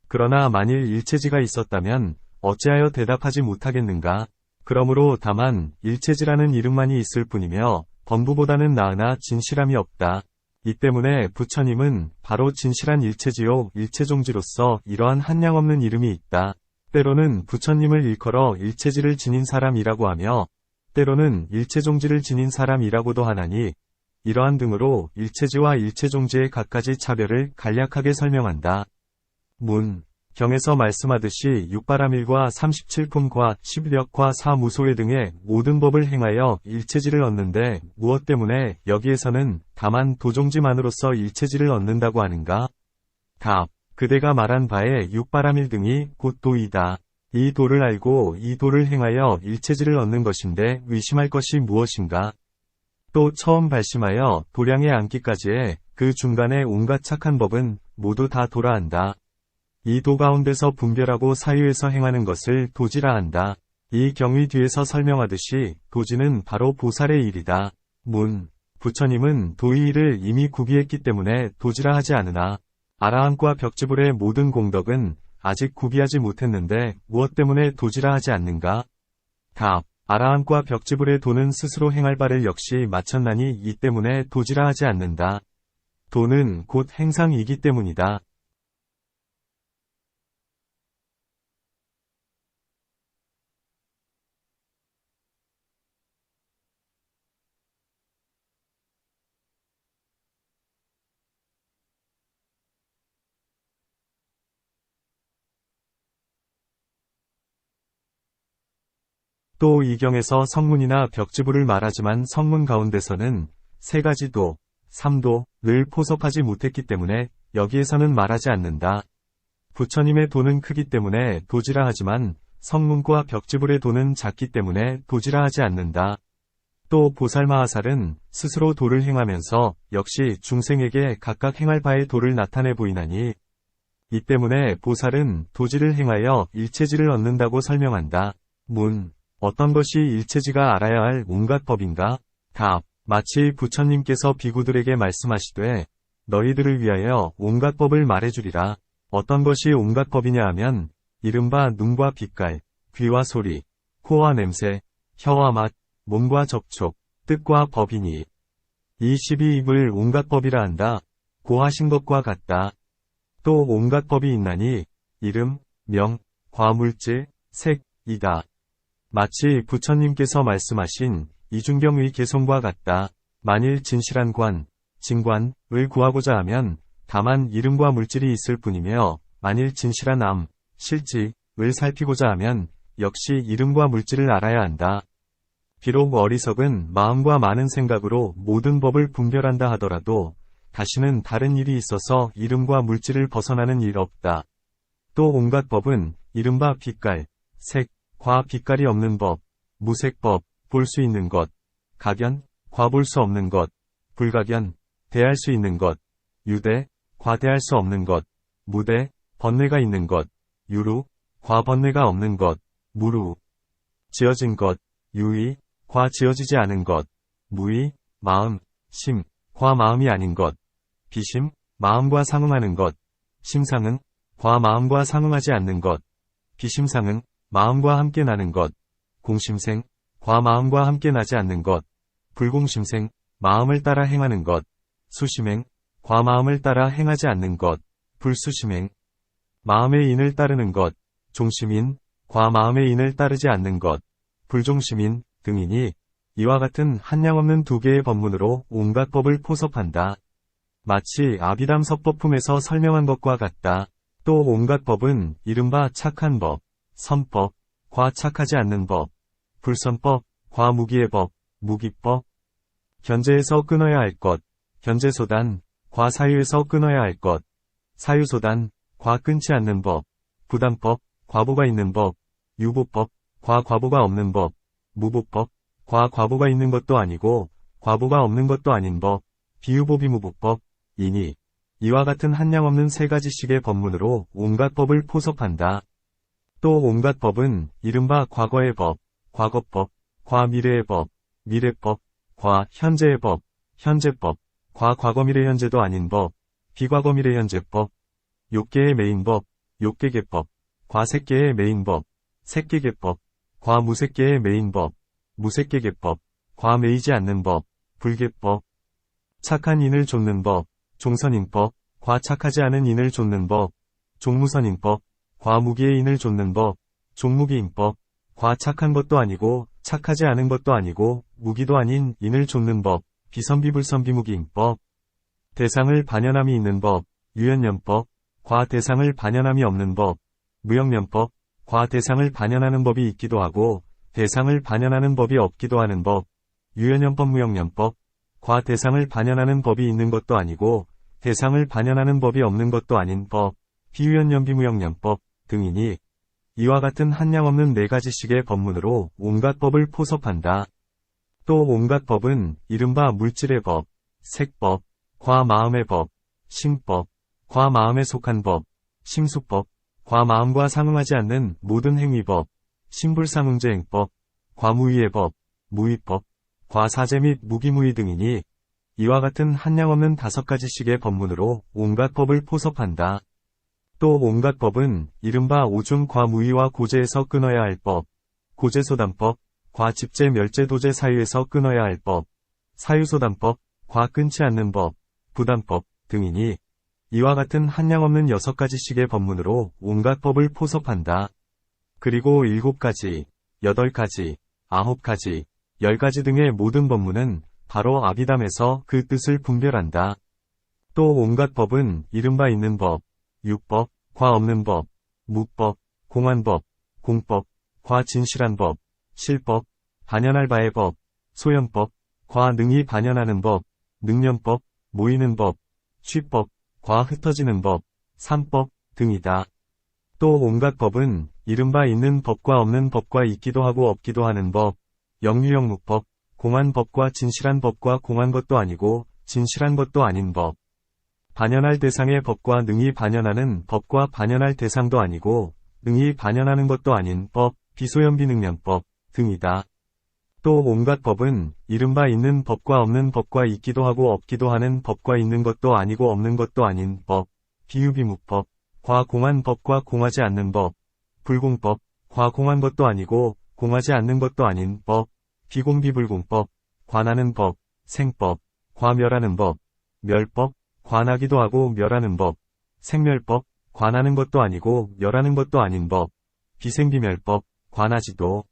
S1: 그러나 만일 일체지가 있었다면 어찌하여 대답하지 못하겠는가? 그러므로 다만 일체지라는 이름만이 있을 뿐이며 범부보다는 나으나 진실함이 없다. 이 때문에 부처님은 바로 진실한 일체지요 일체종지로서 이러한 한량없는 이름이 있다. 때로는 부처님을 일컬어 일체지를 지닌 사람이라고 하며 때로는 일체종지를 지닌 사람이라고도 하나니 이러한 등으로 일체지와 일체종지의 갖가지 차별을 간략하게 설명한다. 문, 경에서 말씀하듯이 육바라밀과 37품과 11역과 사무소회 등의 모든 법을 행하여 일체지를 얻는데 무엇 때문에 여기에서는 다만 도종지만으로서 일체지를 얻는다고 하는가? 답. 그대가 말한 바에 육바라밀 등이 곧 도이다. 이 도를 알고 이 도를 행하여 일체지를 얻는 것인데 의심할 것이 무엇인가? 또 처음 발심하여 도량에 앉기까지의 그 중간에 온갖 착한 법은 모두 다 도라 한다. 이 도 가운데서 분별하고 사유에서 행하는 것을 도지라 한다. 이 경의 뒤에서 설명하듯이 도지는 바로 보살의 일이다. 문. 부처님은 도의 일을 이미 구비했기 때문에 도지라 하지 않으나 아라한과 벽지불의 모든 공덕은 아직 구비하지 못했는데 무엇 때문에 도지라 하지 않는가? 답. 아라한과 벽지불의 도는 스스로 행할 바를 역시 마쳤나니 이 때문에 도지라 하지 않는다. 도는 곧 행상이기 때문이다. 또 이 경에서 성문이나 벽지불을 말하지만 성문 가운데서는 세 가지 도, 삼도를 포섭하지 못했기 때문에 여기에서는 말하지 않는다. 부처님의 도는 크기 때문에 도지라 하지만 성문과 벽지불의 도는 작기 때문에 도지라 하지 않는다. 또 보살마하살은 스스로 도를 행하면서 역시 중생에게 각각 행할 바의 도를 나타내 보이나니 이 때문에 보살은 도지를 행하여 일체지를 얻는다고 설명한다. 문. 어떤 것이 일체지가 알아야 할 온갖 법인가? 답. 마치 부처님께서 비구들에게 말씀하시되 너희들을 위하여 온갖 법을 말해주리라. 어떤 것이 온갖 법이냐 하면 이른바 눈과 빛깔, 귀와 소리, 코와 냄새, 혀와 맛, 몸과 접촉, 뜻과 법이니 이 12입을 온갖 법이라 한다. 고하신 것과 같다. 또 온갖 법이 있나니 이름, 명, 과물질, 색, 이다. 마치 부처님께서 말씀하신 이중경의 개송과 같다. 만일 진실한 관, 진관을 구하고자 하면 다만 이름과 물질이 있을 뿐이며 만일 진실한 암, 실지를 살피고자 하면 역시 이름과 물질을 알아야 한다. 비록 어리석은 마음과 많은 생각으로 모든 법을 분별한다 하더라도 다시는 다른 일이 있어서 이름과 물질을 벗어나는 일 없다. 또 온갖 법은 이른바 빛깔, 색, 과 빛깔이 없는 법, 무색법, 볼 수 있는 것, 각연, 과 볼 수 없는 것, 불각연, 대할 수 있는 것, 유대, 과 대할 수 없는 것, 무대, 번뇌가 있는 것, 유루, 과 번뇌가 없는 것, 무루, 지어진 것, 유의, 과 지어지지 않은 것, 무의, 마음, 심, 과 마음이 아닌 것, 비심, 마음과 상응하는 것, 심상은, 과 마음과 상응하지 않는 것, 비심상은, 마음과 함께 나는 것, 공심생, 과 마음과 함께 나지 않는 것, 불공심생, 마음을 따라 행하는 것, 수심행, 과 마음을 따라 행하지 않는 것, 불수심행, 마음의 인을 따르는 것, 종심인, 과 마음의 인을 따르지 않는 것, 불종심인 등이니 이와 같은 한량없는 두 개의 법문으로 온갖 법을 포섭한다. 마치 아비담 섭법품에서 설명한 것과 같다. 또 온갖 법은 이른바 착한 법, 선법, 과 착하지 않는 법, 불선법, 과 무기의 법, 무기법, 견제에서 끊어야 할 것, 견제소단, 과 사유에서 끊어야 할 것, 사유소단, 과 끊지 않는 법, 부담법, 과보가 있는 법, 유보법, 과 과보가 없는 법, 무보법, 과 과보가 있는 것도 아니고 과보가 없는 것도 아닌 법, 비유보비무보법, 이니 이와 같은 한량없는 세 가지씩의 법문으로 온갖 법을 포섭한다. 또 온갖 법은 이른바 과거의 법, 과거법, 과 미래의 법, 미래법, 과 현재의 법, 현재법, 과 과거미래 현재도 아닌 법, 비과거미래 현재법, 욕계의 메인법, 욕계계법, 과 색계의 메인법, 색계계법, 과 무색계의 메인법, 무색계계법, 과 메이지 않는 법, 불계법, 착한 인을 좇는 법, 종선인법, 과 착하지 않은 인을 좇는 법, 종무선인법, 과 무기의 인을 좇는 법, 종무기인법, 과 착한 것도 아니고 착하지 않은 것도 아니고 무기도 아닌 인을 좇는 법, 비선비불선비무기인법, 대상을 반연함이 있는 법, 유연연법, 과 대상을 반연함이 없는 법, 무역연법, 과 대상을 반연하는 법이 있기도 하고 대상을 반연하는 법이 없기도 하는 법, 유연연법 무역연법, 과 대상을 반연하는 법이 있는 것도 아니고 대상을 반연하는 법이 없는 것도 아닌 법, 비유연연비무역연법 등이니 이와 같은 한량없는 네 가지씩의 법문으로 온갖 법을 포섭한다. 또 온갖 법은 이른바 물질의 법, 색법, 과 마음의 법, 심법, 과 마음에 속한 법, 심수법, 과 마음과 상응하지 않는 모든 행위법, 신불상응제행법, 과무위해법, 무위법, 과사제 및 무기무위 등이니 이와 같은 한량없는 5가지씩의 법문으로 온갖 법을 포섭한다. 또 온갖 법은 이른바 오중 과무위와 고제에서 끊어야 할 법, 고제소단법, 과집제 멸제도제 사유에서 끊어야 할 법, 사유소단법, 과 끊지 않는 법, 부단법 등이니 이와 같은 한량없는 6가지씩의 법문으로 온갖 법을 포섭한다. 그리고 7가지, 8가지, 9가지, 10가지 등의 모든 법문은 바로 아비담에서 그 뜻을 분별한다. 또 온갖 법은 이른바 있는 법, 유법, 과 없는 법, 무법, 공안법, 공법, 과 진실한 법, 실법, 반연할 바의 법, 소연법, 과 능히 반연하는 법, 능련법, 모이는 법, 취법, 과 흩어지는 법, 삼법 등이다. 또 온갖 법은 이른바 있는 법과 없는 법과 있기도 하고 없기도 하는 법, 영유영무법, 공안법과 진실한 법과 공한 것도 아니고 진실한 것도 아닌 법, 반연할 대상의 법과 능히 반연하는 법과 반연할 대상도 아니고 능히 반연하는 것도 아닌 법, 비소연비능련법 등이다. 또 온갖 법은 이른바 있는 법과 없는 법과 있기도 하고 없기도 하는 법과 있는 것도 아니고 없는 것도 아닌 법, 비유비무법, 과 공한 법과 공하지 않는 법, 불공법, 과 공한 것도 아니고 공하지 않는 것도 아닌 법, 비공비불공법, 관하는 법, 생법, 과 멸하는 법, 멸법, 관하기도 하고 멸하는 법, 생멸법, 관하는 것도 아니고 멸하는 것도 아닌 법, 비생비멸법, 관하지도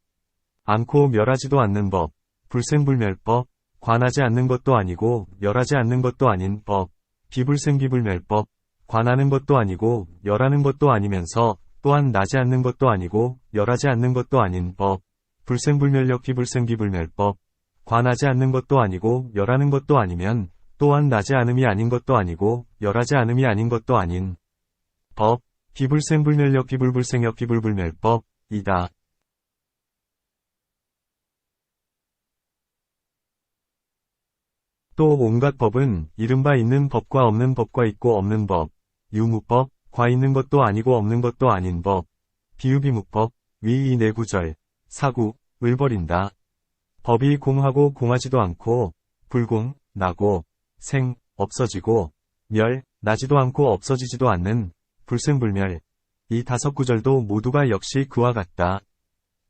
S1: 않고 멸하지도 않는 법, 불생불멸법, 관하지 않는 것도 아니고 멸하지 않는 것도 아닌 법, 비불생비불멸법, 관하는 것도 아니고 멸하는 것도 아니면서 또한 나지 않는 것도 아니고 멸하지 않는 것도 아닌 법, 불생불멸력 비불생비불멸법, 관하지 않는 것도 아니고 멸하는 것도 아니면 또한 나지 않음이 아닌 것도 아니고 멸하지 않음이 아닌 것도 아닌 법, 비불생불멸력 비불불생력 비불불멸법이다. 또 온갖 법은 이른바 있는 법과 없는 법과 있고 없는 법, 유무법, 과 있는 것도 아니고 없는 것도 아닌 법, 비유비무법, 위 이 내구절, 사구을 버린다. 법이 공하고 공하지도 않고, 불공, 나고, 생, 없어지고, 멸, 나지도 않고 없어지지도 않는, 불생불멸, 이 5구절도 모두가 역시 그와 같다.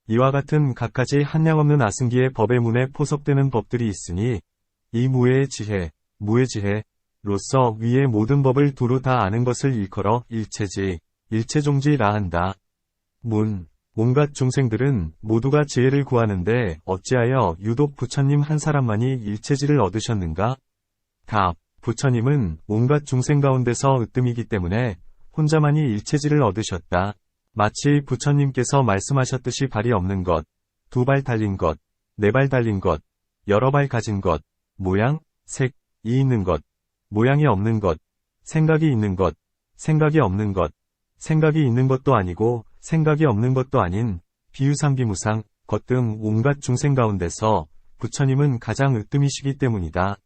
S1: 이와 같은 각가지 한량없는 아승기의 법의 문에 포섭되는 법들이 있으니, 이 무의 지혜, 무의 지혜로서 위의 모든 법을 두루 다 아는 것을 일컬어 일체지, 일체종지라 한다. 문, 온갖 중생들은 모두가 지혜를 구하는데 어찌하여 유독 부처님 한 사람만이 일체지를 얻으셨는가? 답, 부처님은 온갖 중생 가운데서 으뜸이기 때문에 혼자만이 일체지를 얻으셨다. 마치 부처님께서 말씀하셨듯이 발이 없는 것, 2발 달린 것, 4발 달린 것, 여러 발 가진 것, 모양, 색이 있는 것, 모양이 없는 것, 생각이 있는 것, 생각이 없는 것, 생각이 있는 것도 아니고 생각이 없는 것도 아닌 비유상비무상 것 등 온갖 중생 가운데서 부처님은 가장 으뜸이시기 때문이다.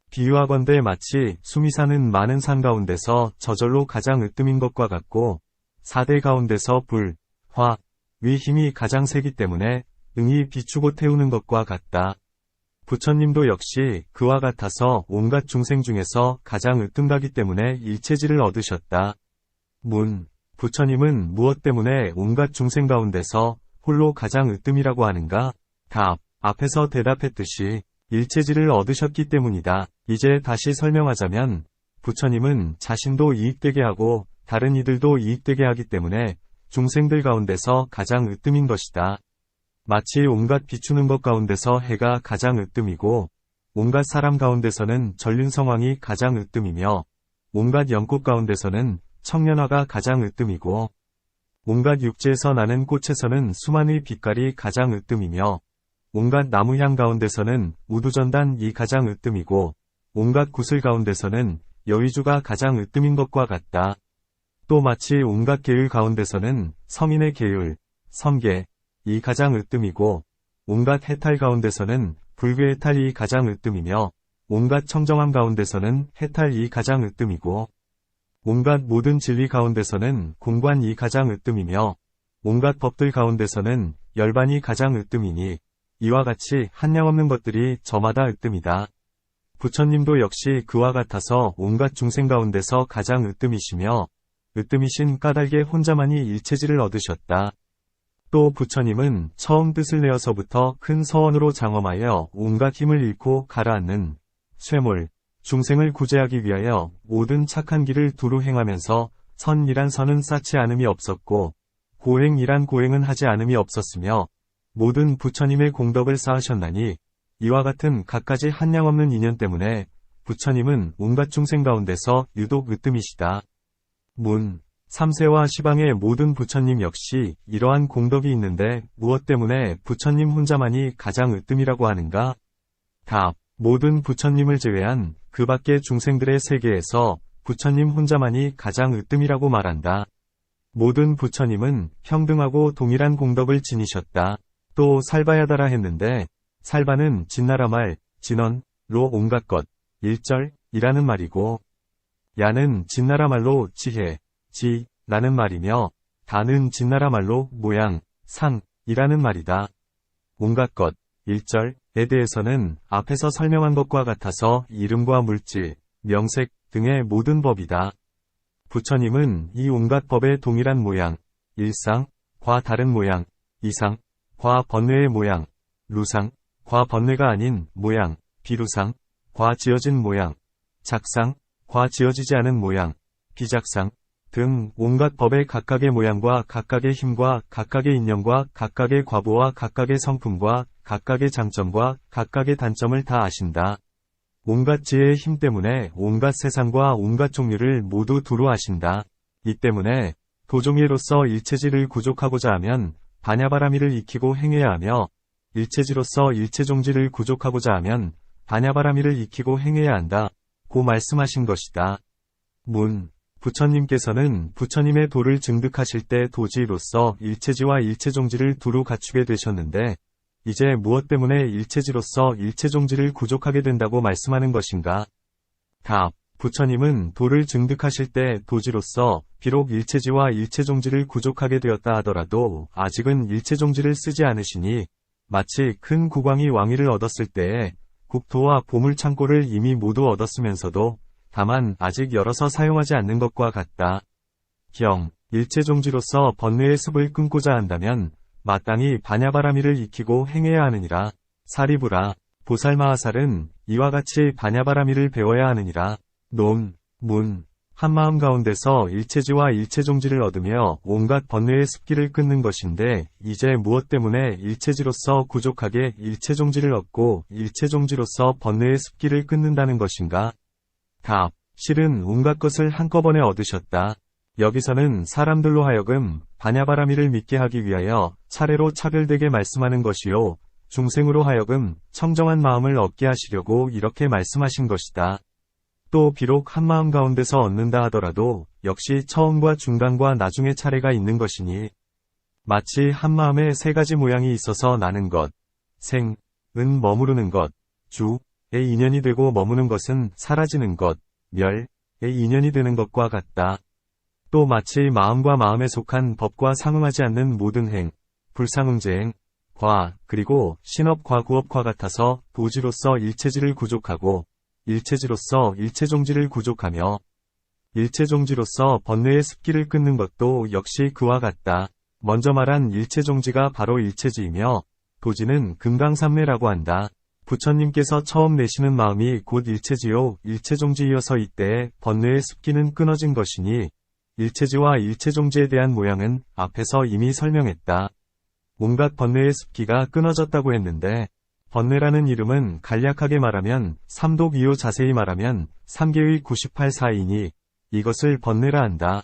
S1: 비유하건대 마치 숨이 사는 많은 산 가운데서 저절로 가장 으뜸인 것과 같고 4대 가운데서 불, 화, 위 힘이 가장 세기 때문에 응이 비추고 태우는 것과 같다. 부처님도 역시 그와 같아서 온갖 중생 중에서 가장 으뜸가기 때문에 일체지를 얻으셨다. 문, 부처님은 무엇 때문에 온갖 중생 가운데서 홀로 가장 으뜸이라고 하는가? 답, 앞에서 대답했듯이 일체지를 얻으셨기 때문이다. 이제 다시 설명하자면 부처님은 자신도 이익되게 하고 다른 이들도 이익되게 하기 때문에 중생들 가운데서 가장 으뜸인 것이다. 마치 온갖 비추는 것 가운데서 해가 가장 으뜸이고 온갖 사람 가운데서는 전륜성왕이 가장 으뜸이며 온갖 연꽃 가운데서는 청년화가 가장 으뜸이고 온갖 육지에서 나는 꽃에서는 수만의 빛깔이 가장 으뜸이며 온갖 나무향 가운데서는 우두전단이 가장 으뜸이고 온갖 구슬 가운데서는 여의주가 가장 으뜸인 것과 같다. 또 마치 온갖 계율 가운데서는 서민의 계율, 섬계, 이 가장 으뜸이고 온갖 해탈 가운데서는 불교 해탈이 가장 으뜸이며 온갖 청정함 가운데서는 해탈이 가장 으뜸이고 온갖 모든 진리 가운데서는 공관이 가장 으뜸이며 온갖 법들 가운데서는 열반이 가장 으뜸이니 이와 같이 한량없는 것들이 저마다 으뜸이다. 부처님도 역시 그와 같아서 온갖 중생 가운데서 가장 으뜸이시며 으뜸이신 까닭에 혼자만이 일체지를 얻으셨다. 또 부처님은 처음 뜻을 내어서부터 큰 서원으로 장엄하여 온갖 힘을 잃고 가라앉는 쇠몰, 중생을 구제하기 위하여 모든 착한 길을 두루 행하면서 선이란 선은 쌓지 않음이 없었고 고행이란 고행은 하지 않음이 없었으며 모든 부처님의 공덕을 쌓으셨나니 이와 같은 갖가지 한량없는 인연 때문에 부처님은 온갖 중생 가운데서 유독 으뜸이시다. 문 3세와 시방의 모든 부처님 역시 이러한 공덕이 있는데 무엇 때문에 부처님 혼자만이 가장 으뜸이라고 하는가? 답. 모든 부처님을 제외한 그 밖의 중생들의 세계에서 부처님 혼자만이 가장 으뜸이라고 말한다. 모든 부처님은 평등하고 동일한 공덕을 지니셨다. 또 살바야다라 했는데 살바는 진나라 말, 진언로 온갖 것, 일절이라는 말이고 야는 진나라 말로 지혜, 지라는 말이며 다는 진나라 말로 모양, 상이라는 말이다. 온갖 것, 일절에 대해서는 앞에서 설명한 것과 같아서 이름과 물질, 명색 등의 모든 법이다. 부처님은 이 온갖 법의 동일한 모양, 일상과 다른 모양, 이상과 번뇌의 모양, 루상과 번뇌가 아닌 모양, 비루상과 지어진 모양, 작상과 지어지지 않은 모양, 비작상 등 온갖 법의 각각의 모양과 각각의 힘과 각각의 인연과 각각의 과보와 각각의 성품과 각각의 장점과 각각의 단점을 다 아신다. 온갖 지혜의 힘 때문에 온갖 세상과 온갖 종류를 모두 두루 아신다. 이 때문에 도종이로서 일체지를 구족하고자 하면 반야바라미를 익히고 행해야 하며 일체지로서 일체종지를 구족하고자 하면 반야바라미를 익히고 행해야 한다. 고 말씀하신 것이다. 문 부처님께서는 부처님의 도를 증득하실 때 도지로서 일체지와 일체종지를 두루 갖추게 되셨는데 이제 무엇 때문에 일체지로서 일체종지를 구족하게 된다고 말씀하는 것인가? 답. 부처님은 도를 증득하실 때 도지로서 비록 일체지와 일체종지를 구족하게 되었다 하더라도 아직은 일체종지를 쓰지 않으시니 마치 큰 국왕이 왕위를 얻었을 때에 국토와 보물창고를 이미 모두 얻었으면서도 다만 아직 열어서 사용하지 않는 것과 같다. 경. 일체종지로서 번뇌의 습을 끊고자 한다면 마땅히 반야바라미를 익히고 행해야 하느니라. 사리부라. 보살마하살은 이와 같이 반야바라미를 배워야 하느니라. 논, 문. 한마음 가운데서 일체지와 일체종지를 얻으며 온갖 번뇌의 습기를 끊는 것인데 이제 무엇 때문에 일체지로서 구족하게 일체종지를 얻고 일체종지로서 번뇌의 습기를 끊는다는 것인가? 답. 실은 온갖 것을 한꺼번에 얻으셨다. 여기서는 사람들로 하여금 반야바라미를 믿게 하기 위하여 차례로 차별되게 말씀하는 것이요. 중생으로 하여금 청정한 마음을 얻게 하시려고 이렇게 말씀하신 것이다. 또 비록 한마음 가운데서 얻는다 하더라도 역시 처음과 중간과 나중의 차례가 있는 것이니 마치 한마음에 세 가지 모양이 있어서 나는 것, 생, 은 머무르는 것, 주의 인연이 되고 머무는 것은 사라지는 것, 멸의 인연이 되는 것과 같다. 또 마치 마음과 마음에 속한 법과 상응하지 않는 모든 행, 불상응제행, 과, 그리고 신업과 구업과 같아서 도지로서 일체지를 구족하고 일체지로서 일체종지를 구족하며 일체종지로서 번뇌의 습기를 끊는 것도 역시 그와 같다. 먼저 말한 일체종지가 바로 일체지이며 도지는 금강삼매라고 한다. 부처님께서 처음 내시는 마음이 곧 일체지요 일체종지이어서 이때에 번뇌의 습기는 끊어진 것이니 일체지와 일체종지에 대한 모양은 앞에서 이미 설명했다. 온갖 번뇌의 습기가 끊어졌다고 했는데 번뇌라는 이름은 간략하게 말하면 삼독이요 자세히 말하면 3개의 98사이니 이것을 번뇌라 한다.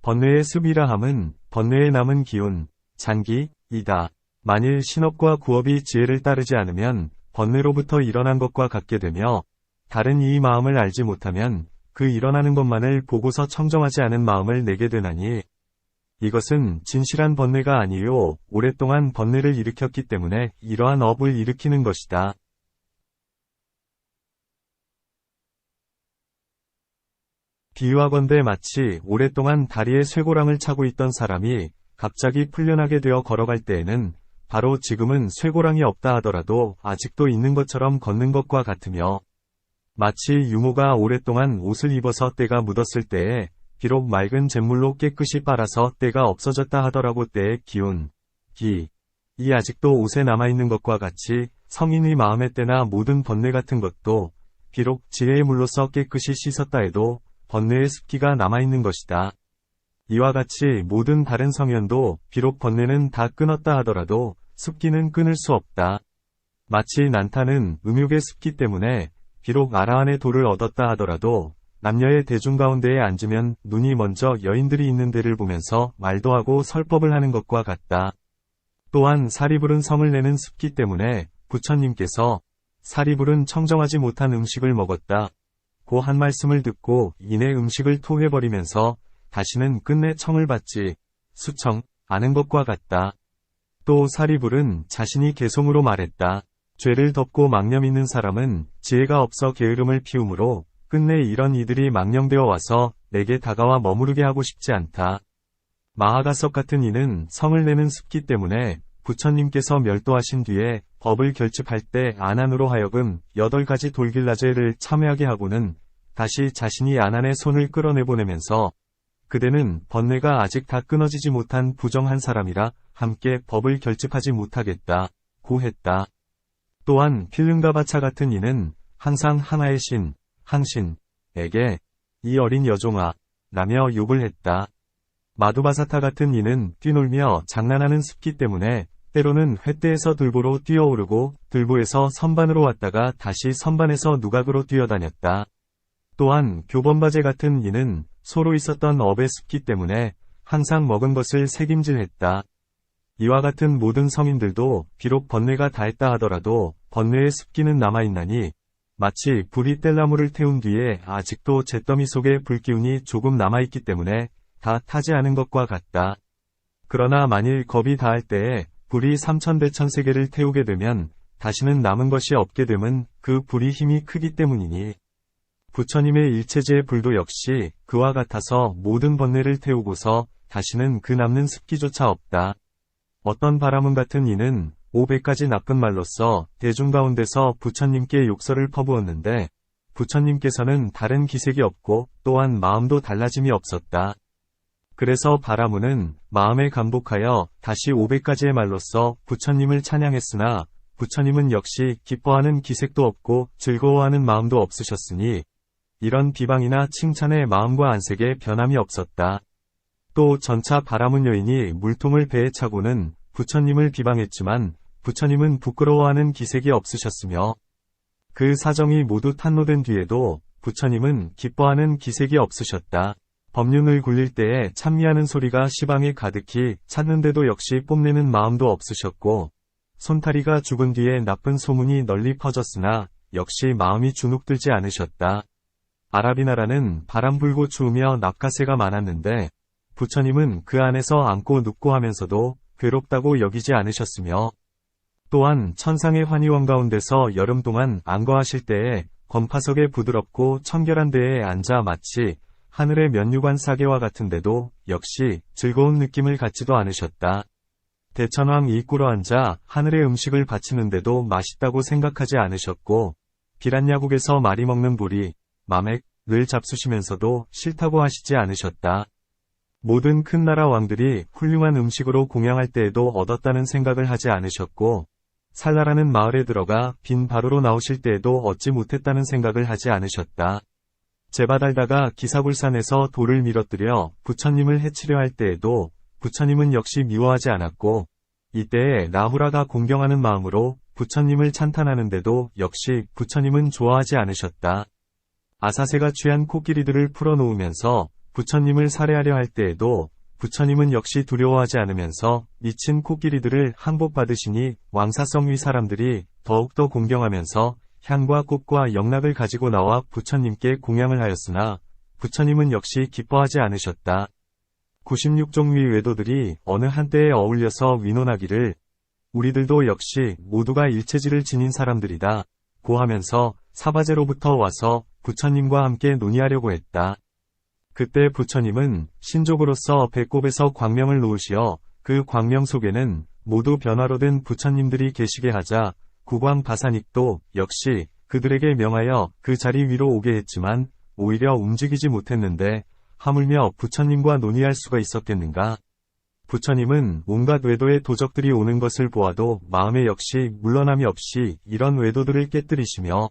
S1: 번뇌의 습이라 함은 번뇌에 남은 기운, 잔기이다. 만일 신업과 구업이 지혜를 따르지 않으면 번뇌로부터 일어난 것과 같게 되며 다른 이 마음을 알지 못하면 그 일어나는 것만을 보고서 청정하지 않은 마음을 내게 되나니 이것은 진실한 번뇌가 아니요 오랫동안 번뇌를 일으켰기 때문에 이러한 업을 일으키는 것이다. 비유하건대 마치 오랫동안 다리에 쇠고랑을 차고 있던 사람이 갑자기 풀려나게 되어 걸어갈 때에는 바로 지금은 쇠고랑이 없다 하더라도 아직도 있는 것처럼 걷는 것과 같으며, 마치 유모가 오랫동안 옷을 입어서 때가 묻었을 때에 비록 맑은 잿물로 깨끗이 빨아서 때가 없어졌다 하더라도 때의 기운, 이 아직도 옷에 남아있는 것과 같이 성인의 마음의 때나 모든 번뇌 같은 것도 비록 지혜의 물로서 깨끗이 씻었다 해도 번뇌의 습기가 남아있는 것이다. 이와 같이 모든 다른 성현도 비록 번뇌는 다 끊었다 하더라도 습기는 끊을 수 없다. 마치 난타는 음욕의 습기 때문에 비록 아라한의 돌을 얻었다 하더라도 남녀의 대중 가운데에 앉으면 눈이 먼저 여인들이 있는 데를 보면서 말도 하고 설법을 하는 것과 같다. 또한 사리불은 성을 내는 습기 때문에 부처님께서 사리불은 청정하지 못한 음식을 먹었다 고 한 말씀을 듣고 이내 음식을 토해버리면서 다시는 끝내 청을 받지 수청 않은 것과 같다. 또 사리불은 자신이 개송으로 말했다. 죄를 덮고 망념 있는 사람은 지혜가 없어 게으름을 피우므로 끝내 이런 이들이 망령되어 와서 내게 다가와 머무르게 하고 싶지 않다. 마하가석 같은 이는 성을 내는 습기 때문에 부처님께서 멸도하신 뒤에 법을 결집할 때 안안으로 하여금 8가지 돌길라죄를 참회하게 하고는 다시 자신이 안안의 손을 끌어내보내면서 그대는 번뇌가 아직 다 끊어지지 못한 부정한 사람이라 함께 법을 결집하지 못하겠다 고 했다. 또한 필름가바차 같은 이는 항상 하나의 신, 항신에게 이 어린 여종아 라며 욕을 했다. 마두바사타 같은 이는 뛰놀며 장난하는 습기 때문에 때로는 횃대에서 들보로 뛰어오르고 들보에서 선반으로 왔다가 다시 선반에서 누각으로 뛰어다녔다. 또한 교범바제 같은 이는 소로 있었던 업의 습기 때문에 항상 먹은 것을 새김질했다. 이와 같은 모든 성인들도 비록 번뇌가 다했다 하더라도 번뇌의 습기는 남아있나니 마치 불이 뗄나무를 태운 뒤에 아직도 잿더미 속에 불기운이 조금 남아있기 때문에 다 타지 않은 것과 같다. 그러나 만일 겁이 다할 때에 불이 삼천대천세계를 태우게 되면 다시는 남은 것이 없게 됨은 그 불이 힘이 크기 때문이니 부처님의 일체제의 불도 역시 그와 같아서 모든 번뇌를 태우고서 다시는 그 남는 습기조차 없다. 어떤 바라문 같은 이는 500가지 나쁜 말로써 대중 가운데서 부처님께 욕설을 퍼부었는데 부처님께서는 다른 기색이 없고 또한 마음도 달라짐이 없었다. 그래서 바라문은 마음에 감복하여 다시 500가지의 말로써 부처님을 찬양했으나 부처님은 역시 기뻐하는 기색도 없고 즐거워하는 마음도 없으셨으니 이런 비방이나 칭찬의 마음과 안색에 변함이 없었다. 또 전차 바라문 여인이 물통을 배에 차고는 부처님을 비방했지만 부처님은 부끄러워하는 기색이 없으셨으며 그 사정이 모두 탄로된 뒤에도 부처님은 기뻐하는 기색이 없으셨다. 법륜을 굴릴 때에 찬미하는 소리가 시방에 가득히 찼는데도 역시 뽐내는 마음도 없으셨고 손타리가 죽은 뒤에 나쁜 소문이 널리 퍼졌으나 역시 마음이 주눅들지 않으셨다. 아라비나라는 바람 불고 추우며 납가세가 많았는데 부처님은 그 안에서 앉고 눕고 하면서도 괴롭다고 여기지 않으셨으며 또한 천상의 환희원 가운데서 여름 동안 안거하실 때에 건파석에 부드럽고 청결한 데에 앉아 마치 하늘의 면류관 사계와 같은데도 역시 즐거운 느낌을 갖지도 않으셨다. 대천왕 일구러 앉아 하늘의 음식을 바치는데도 맛있다고 생각하지 않으셨고 비란야국에서 말이 먹는 보리, 마맥을 잡수시면서도 싫다고 하시지 않으셨다. 모든 큰 나라 왕들이 훌륭한 음식으로 공양할 때에도 얻었다는 생각을 하지 않으셨고 살라라는 마을에 들어가 빈 바로로 나오실 때에도 얻지 못했다는 생각을 하지 않으셨다. 제바달다가 기사굴산에서 돌을 밀어뜨려 부처님을 해치려 할 때에도 부처님은 역시 미워하지 않았고 이때에 라후라가 공경하는 마음으로 부처님을 찬탄하는데도 역시 부처님은 좋아하지 않으셨다. 아사세가 취한 코끼리들을 풀어놓으면서 부처님을 살해하려 할 때에도 부처님은 역시 두려워하지 않으면서 미친 코끼리들을 항복받으시니 왕사성위 사람들이 더욱더 공경하면서 향과 꽃과 영락을 가지고 나와 부처님께 공양을 하였으나 부처님은 역시 기뻐하지 않으셨다. 96종위 외도들이 어느 한때에 어울려서 위논하기를 우리들도 역시 모두가 일체지를 지닌 사람들이다 고 하면서 사바제로부터 와서 부처님과 함께 논의하려고 했다. 그때 부처님은 신족으로서 배꼽에서 광명을 놓으시어 그 광명 속에는 모두 변화로 된 부처님들이 계시게 하자 국왕바사닉도 역시 그들에게 명하여 그 자리 위로 오게 했지만 오히려 움직이지 못했는데 하물며 부처님과 논의할 수가 있었겠는가? 부처님은 온갖 외도의 도적들이 오는 것을 보아도 마음에 역시 물러남이 없이 이런 외도들을 깨뜨리시며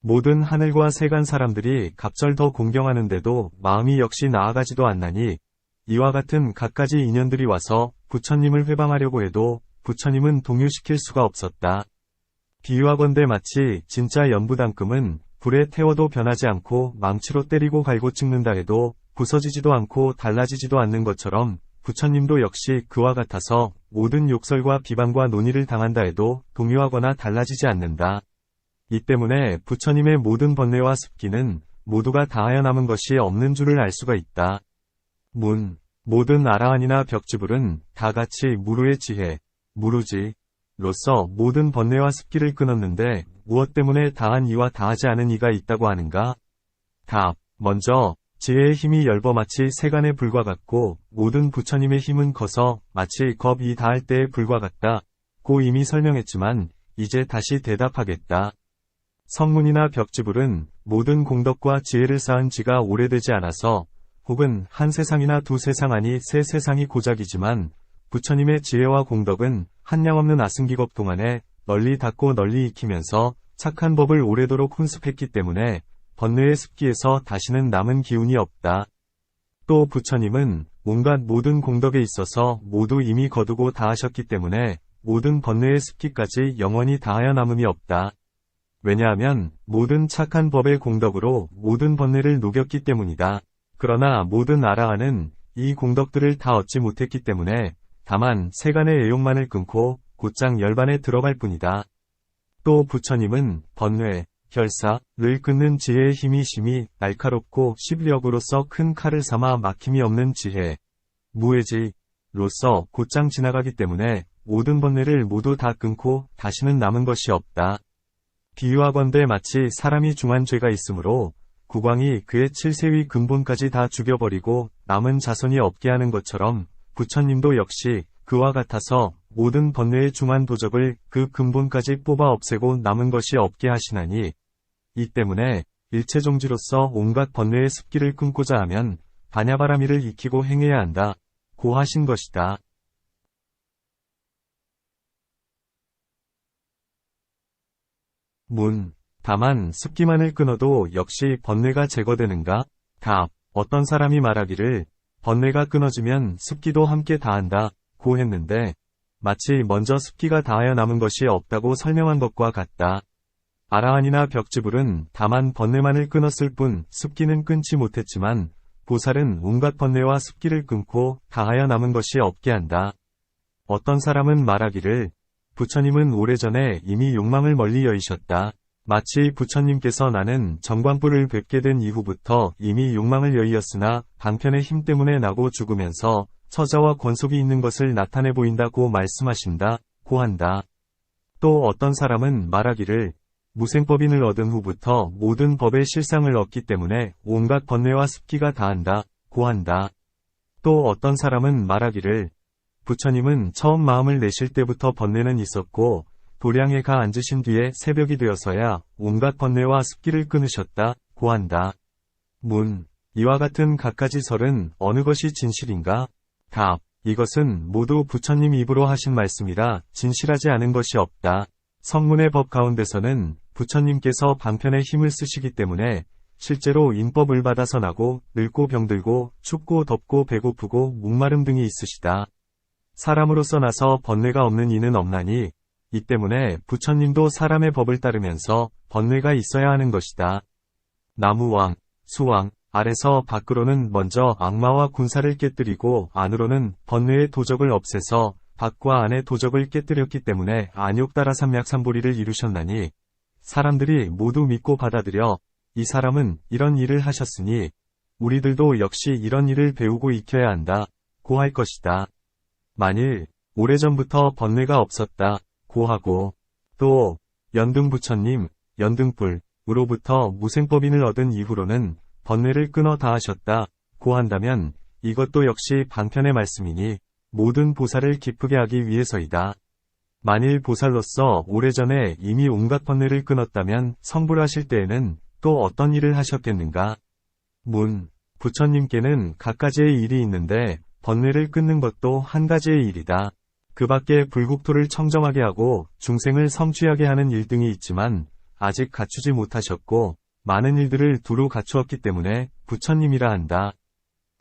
S1: 모든 하늘과 세간 사람들이 갑절 더 공경하는데도 마음이 역시 나아가지도 않나니 이와 같은 갖가지 인연들이 와서 부처님을 회방하려고 해도 부처님은 동요시킬 수가 없었다. 비유하건대 마치 진짜 연부당금은 불에 태워도 변하지 않고 망치로 때리고 갈고 찍는다 해도 부서지지도 않고 달라지지도 않는 것처럼 부처님도 역시 그와 같아서 모든 욕설과 비방과 논의를 당한다 해도 동요하거나 달라지지 않는다. 이 때문에 부처님의 모든 번뇌와 습기는 모두가 다하여 남은 것이 없는 줄을 알 수가 있다. 모든 아라한이나 벽지불은 다 같이 무루의 지혜, 무루지로서 모든 번뇌와 습기를 끊었는데 무엇 때문에 다한 이와 다하지 않은 이가 있다고 하는가? 답. 먼저 지혜의 힘이 열버 마치 세간의 불과 같고 모든 부처님의 힘은 커서 마치 겁이 다할 때의 불과 같다. 고 이미 설명했지만 이제 다시 대답하겠다. 성문이나 벽지불은 모든 공덕과 지혜를 쌓은 지가 오래되지 않아서 혹은 한 세상이나 두 세상 아니 세 세상이 고작이지만 부처님의 지혜와 공덕은 한량없는 아승기겁 동안에 널리 닫고 널리 익히면서 착한 법을 오래도록 훈습했기 때문에 번뇌의 습기에서 다시는 남은 기운이 없다. 또 부처님은 온갖 모든 공덕에 있어서 모두 이미 거두고 다하셨기 때문에 모든 번뇌의 습기까지 영원히 다하여 남음이 없다. 왜냐하면 모든 착한 법의 공덕으로 모든 번뇌를 녹였기 때문이다. 그러나 모든 아라한은 이 공덕들을 다 얻지 못했기 때문에 다만 세간의 애욕만을 끊고 곧장 열반에 들어갈 뿐이다. 또 부처님은 번뇌, 결사를 끊는 지혜의 힘이 심히 날카롭고 십력으로서 큰 칼을 삼아 막힘이 없는 지혜, 무해지로서 곧장 지나가기 때문에 모든 번뇌를 모두 다 끊고 다시는 남은 것이 없다. 비유하건대 마치 사람이 중한 죄가 있으므로 국왕이 그의 7세위 근본까지 다 죽여버리고 남은 자손이 없게 하는 것처럼 부처님도 역시 그와 같아서 모든 번뇌의 중한 도적을 그 근본까지 뽑아 없애고 남은 것이 없게 하시나니 이 때문에 일체종지로서 온갖 번뇌의 습기를 끊고자 하면 바냐바라미를 익히고 행해야 한다. 고 하신 것이다. 다만 습기만을 끊어도 역시 번뇌가 제거되는가? 답. 어떤 사람이 말하기를 번뇌가 끊어지면 습기도 함께 다한다. 고 했는데 마치 먼저 습기가 다하여 남은 것이 없다고 설명한 것과 같다. 아라한이나 벽지불은 다만 번뇌만을 끊었을 뿐 습기는 끊지 못했지만 보살은 온갖 번뇌와 습기를 끊고 다하여 남은 것이 없게 한다. 어떤 사람은 말하기를 부처님은 오래전에 이미 욕망을 멀리 여의셨다. 마치 부처님께서 나는 정광불을 뵙게 된 이후부터 이미 욕망을 여의었으나 방편의 힘 때문에 나고 죽으면서 처자와 권속이 있는 것을 나타내 보인다고 말씀하신다. 고 한다. 또 어떤 사람은 말하기를 무생법인을 얻은 후부터 모든 법의 실상을 얻기 때문에 온갖 번뇌와 습기가 다한다. 고 한다. 또 어떤 사람은 말하기를 부처님은 처음 마음을 내실 때부터 번뇌는 있었고 도량에 가 앉으신 뒤에 새벽이 되어서야 온갖 번뇌와 습기를 끊으셨다. 고 한다. 이와 같은 갖가지 설은 어느 것이 진실인가? 답. 이것은 모두 부처님 입으로 하신 말씀이라 진실하지 않은 것이 없다. 성문의 법 가운데서는 부처님께서 방편의 힘을 쓰시기 때문에 실제로 인법을 받아서 나고 늙고 병들고 춥고 덥고 배고프고 목마름 등이 있으시다. 사람으로서 나서 번뇌가 없는 이는 없나니 이 때문에 부처님도 사람의 법을 따르면서 번뇌가 있어야 하는 것이다. 나무왕, 수왕, 아래서 밖으로는 먼저 악마와 군사를 깨뜨리고 안으로는 번뇌의 도적을 없애서 밖과 안의 도적을 깨뜨렸기 때문에 안욕다라삼약삼보리를 이루셨나니 사람들이 모두 믿고 받아들여 이 사람은 이런 일을 하셨으니 우리들도 역시 이런 일을 배우고 익혀야 한다. 고 할 것이다. 만일 오래전부터 번뇌가 없었다. 고 하고 또 연등부처님, 연등불으로부터 무생법인을 얻은 이후로는 번뇌를 끊어 다하셨다. 고한다면 이것도 역시 방편의 말씀이니 모든 보살을 기쁘게 하기 위해서이다. 만일 보살로서 오래전에 이미 온갖 번뇌를 끊었다면 성불하실 때에는 또 어떤 일을 하셨겠는가? 문. 부처님께는 갖가지의 일이 있는데 번뇌를 끊는 것도 한 가지의 일이다. 그 밖에 불국토를 청정하게 하고 중생을 성취하게 하는 일 등이 있지만 아직 갖추지 못하셨고 많은 일들을 두루 갖추었기 때문에 부처님이라 한다.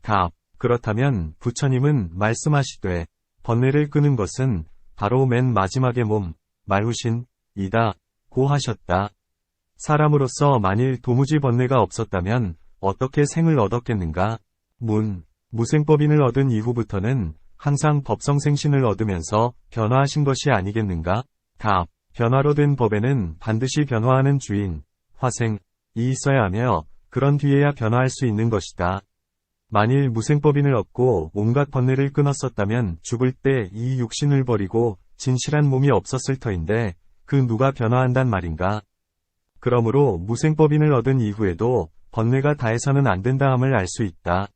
S1: 답. 그렇다면 부처님은 말씀하시되 번뇌를 끄는 것은 바로 맨 마지막의 몸, 말후신이다. 고 하셨다. 사람으로서 만일 도무지 번뇌가 없었다면 어떻게 생을 얻었겠는가? 문. 무생법인을 얻은 이후부터는 항상 법성생신을 얻으면서 변화하신 것이 아니겠는가? 답. 변화로 된 법에는 반드시 변화하는 주인, 화생이 있어야 하며 그런 뒤에야 변화할 수 있는 것이다. 만일 무생법인을 얻고 온갖 번뇌를 끊었었다면 죽을 때 이 육신을 버리고 진실한 몸이 없었을 터인데 그 누가 변화한단 말인가? 그러므로 무생법인을 얻은 이후에도 번뇌가 다해서는 안 된다함을 알 수 있다.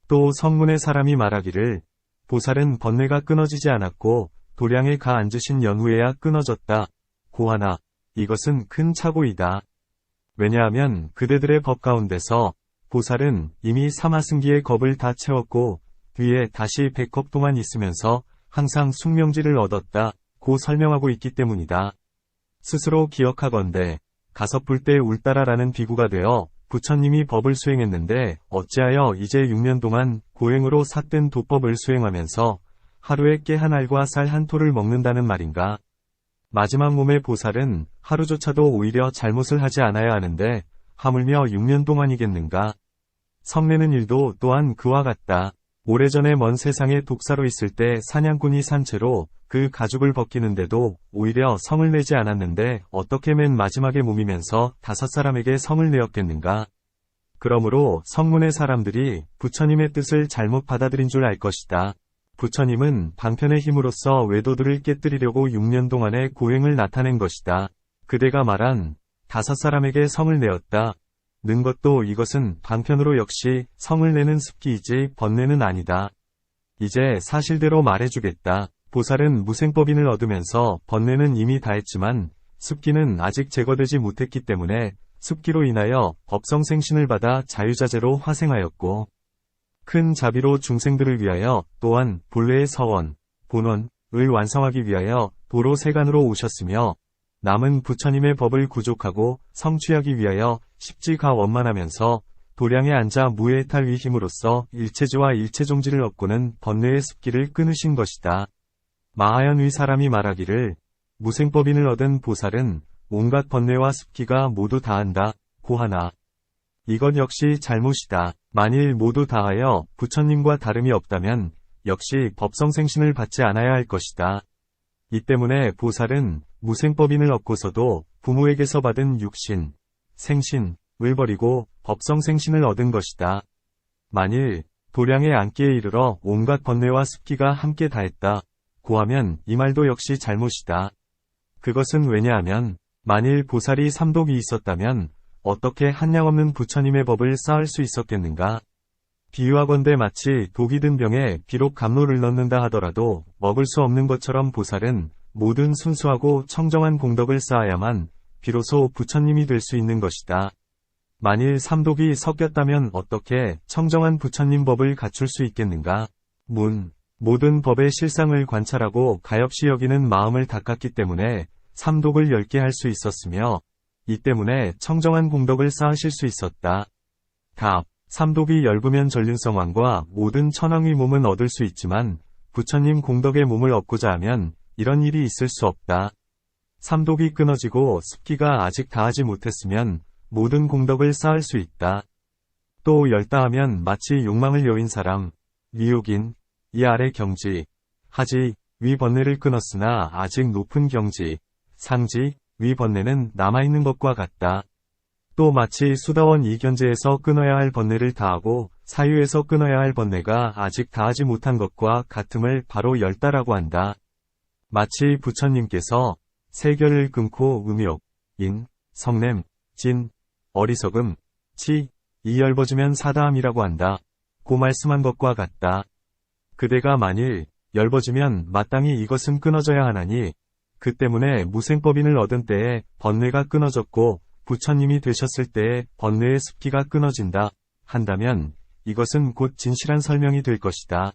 S1: 또 성문의 사람이 말하기를 보살은 번뇌가 끊어지지 않았고 도량에 가 앉으신 연후에야 끊어졌다. 고하나 이것은 큰 착오이다. 왜냐하면 그대들의 법 가운데서 보살은 이미 사마승기의 겁을 다 채웠고 뒤에 다시 100겁 동안 있으면서 항상 숙명지를 얻었다. 고 설명하고 있기 때문이다. 스스로 기억하건대 가섭불 때 울따라라는 비구가 되어 부처님이 법을 수행했는데 어찌하여 이제 6년 동안 고행으로 삿된 도법을 수행하면서 하루에 깨 한 알과 쌀 한 토를 먹는다는 말인가? 마지막 몸의 보살은 하루조차도 오히려 잘못을 하지 않아야 하는데 하물며 6년 동안이겠는가? 성내는 일도 또한 그와 같다. 오래전에 먼 세상에 독사로 있을 때 사냥꾼이 산 채로 그 가죽을 벗기는데도 오히려 성을 내지 않았는데 어떻게 맨 마지막에 몸이면서 5사람에게 성을 내었겠는가? 그러므로 성문의 사람들이 부처님의 뜻을 잘못 받아들인 줄 알 것이다. 부처님은 방편의 힘으로써 외도들을 깨뜨리려고 6년 동안의 고행을 나타낸 것이다. 그대가 말한 5사람에게 성을 내었다. 는 것도 이것은 방편으로 역시 성을 내는 습기이지 번뇌는 아니다. 이제 사실대로 말해주겠다. 보살은 무생법인을 얻으면서 번뇌는 이미 다했지만 습기는 아직 제거되지 못했기 때문에 습기로 인하여 법성생신을 받아 자유자재로 화생하였고 큰 자비로 중생들을 위하여 또한 본래의 서원, 본원을 완성하기 위하여 도로 세간으로 오셨으며 남은 부처님의 법을 구족하고 성취하기 위하여 십지가 원만하면서 도량에 앉아 무해탈위 힘으로써 일체지와 일체종지를 얻고는 번뇌의 습기를 끊으신 것이다. 마하연의 사람이 말하기를 무생법인을 얻은 보살은 온갖 번뇌와 습기가 모두 다한다. 고하나 이것 역시 잘못이다. 만일 모두 다하여 부처님과 다름이 없다면 역시 법성생신을 받지 않아야 할 것이다. 이 때문에 보살은 무생법인을 얻고서도 부모에게서 받은 육신, 생신을 버리고 법성생신을 얻은 것이다. 만일 도량의 안기에 이르러 온갖 번뇌와 습기가 함께 다했다. 고하면 이 말도 역시 잘못이다. 그것은 왜냐하면 만일 보살이 삼독이 있었다면 어떻게 한량없는 부처님의 법을 쌓을 수 있었겠는가? 비유하건대 마치 독이 든 병에 비록 감로를 넣는다 하더라도 먹을 수 없는 것처럼 보살은 모든 순수하고 청정한 공덕을 쌓아야만 비로소 부처님이 될 수 있는 것이다. 만일 삼독이 섞였다면 어떻게 청정한 부처님 법을 갖출 수 있겠는가? 모든 법의 실상을 관찰하고 가엾이 여기는 마음을 닦았기 때문에 삼독을 10개 할 수 있었으며 이 때문에 청정한 공덕을 쌓으실 수 있었다. 답. 삼독이 엷으면 전륜성왕과 모든 천왕의 몸은 얻을 수 있지만 부처님 공덕의 몸을 얻고자 하면 이런 일이 있을 수 없다. 삼독이 끊어지고 습기가 아직 다하지 못했으면 모든 공덕을 쌓을 수 있다. 또 열다하면 마치 욕망을 여인 사람, 위욕인, 이 아래 경지, 하지, 위 번뇌를 끊었으나 아직 높은 경지, 상지, 위 번뇌는 남아있는 것과 같다. 또 마치 수다원 이견제에서 끊어야 할 번뇌를 다하고 사유에서 끊어야 할 번뇌가 아직 다하지 못한 것과 같음을 바로 열다라고 한다. 마치 부처님께서 세결을 끊고 음욕, 인, 성냄, 진, 어리석음, 치, 이 엷어지면 사다함이라고 한다. 고 말씀한 것과 같다. 그대가 만일 열버지면 마땅히 이것은 끊어져야 하나니 그 때문에 무생법인을 얻은 때에 번뇌가 끊어졌고 부처님이 되셨을 때에 번뇌의 습기가 끊어진다 한다면 이것은 곧 진실한 설명이 될 것이다.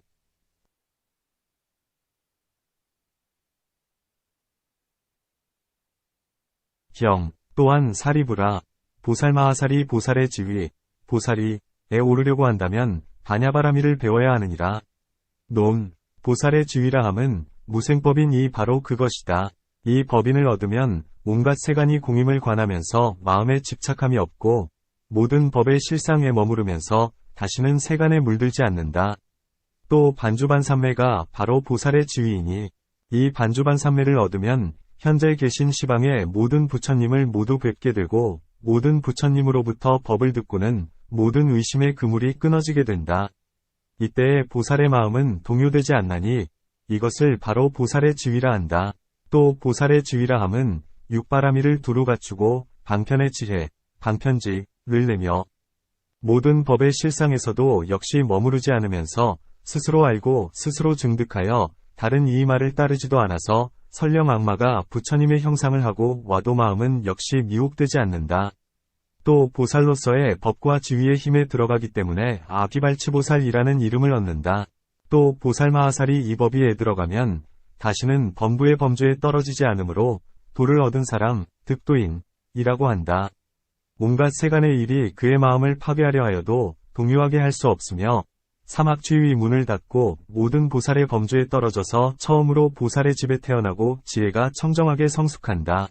S1: 경. 또한 사리부라. 보살마하사리 보살의 지위, 보살이에 오르려고 한다면 바냐바라미를 배워야 하느니라. 논. 보살의 지위라 함은 무생법인이 바로 그것이다. 이 법인을 얻으면 온갖 세간이 공임을 관하면서 마음에 집착함이 없고 모든 법의 실상에 머무르면서 다시는 세간에 물들지 않는다. 또 반주반삼매가 바로 보살의 지위이니 이 반주반삼매를 얻으면 현재 계신 시방의 모든 부처님을 모두 뵙게 되고 모든 부처님으로부터 법을 듣고는 모든 의심의 그물이 끊어지게 된다. 이때의 보살의 마음은 동요되지 않나니 이것을 바로 보살의 지위라 한다. 또 보살의 지위라 함은 육바라미를 두루 갖추고 방편의 지혜, 방편지를 내며 모든 법의 실상에서도 역시 머무르지 않으면서 스스로 알고 스스로 증득하여 다른 이 말을 따르지도 않아서 설령 악마가 부처님의 형상을 하고 와도 마음은 역시 미혹되지 않는다. 또 보살로서의 법과 지위의 힘에 들어가기 때문에 아기발치보살이라는 이름을 얻는다. 또 보살마하살이 이 법위에 들어가면 다시는 범부의 범죄에 떨어지지 않으므로 도를 얻은 사람, 득도인이라고 한다. 온갖 세간의 일이 그의 마음을 파괴하려 하여도 동요하게 할 수 없으며 사막취의 문을 닫고 모든 보살의 범주에 떨어져서 처음으로 보살의 집에 태어나고 지혜가 청정하게 성숙한다.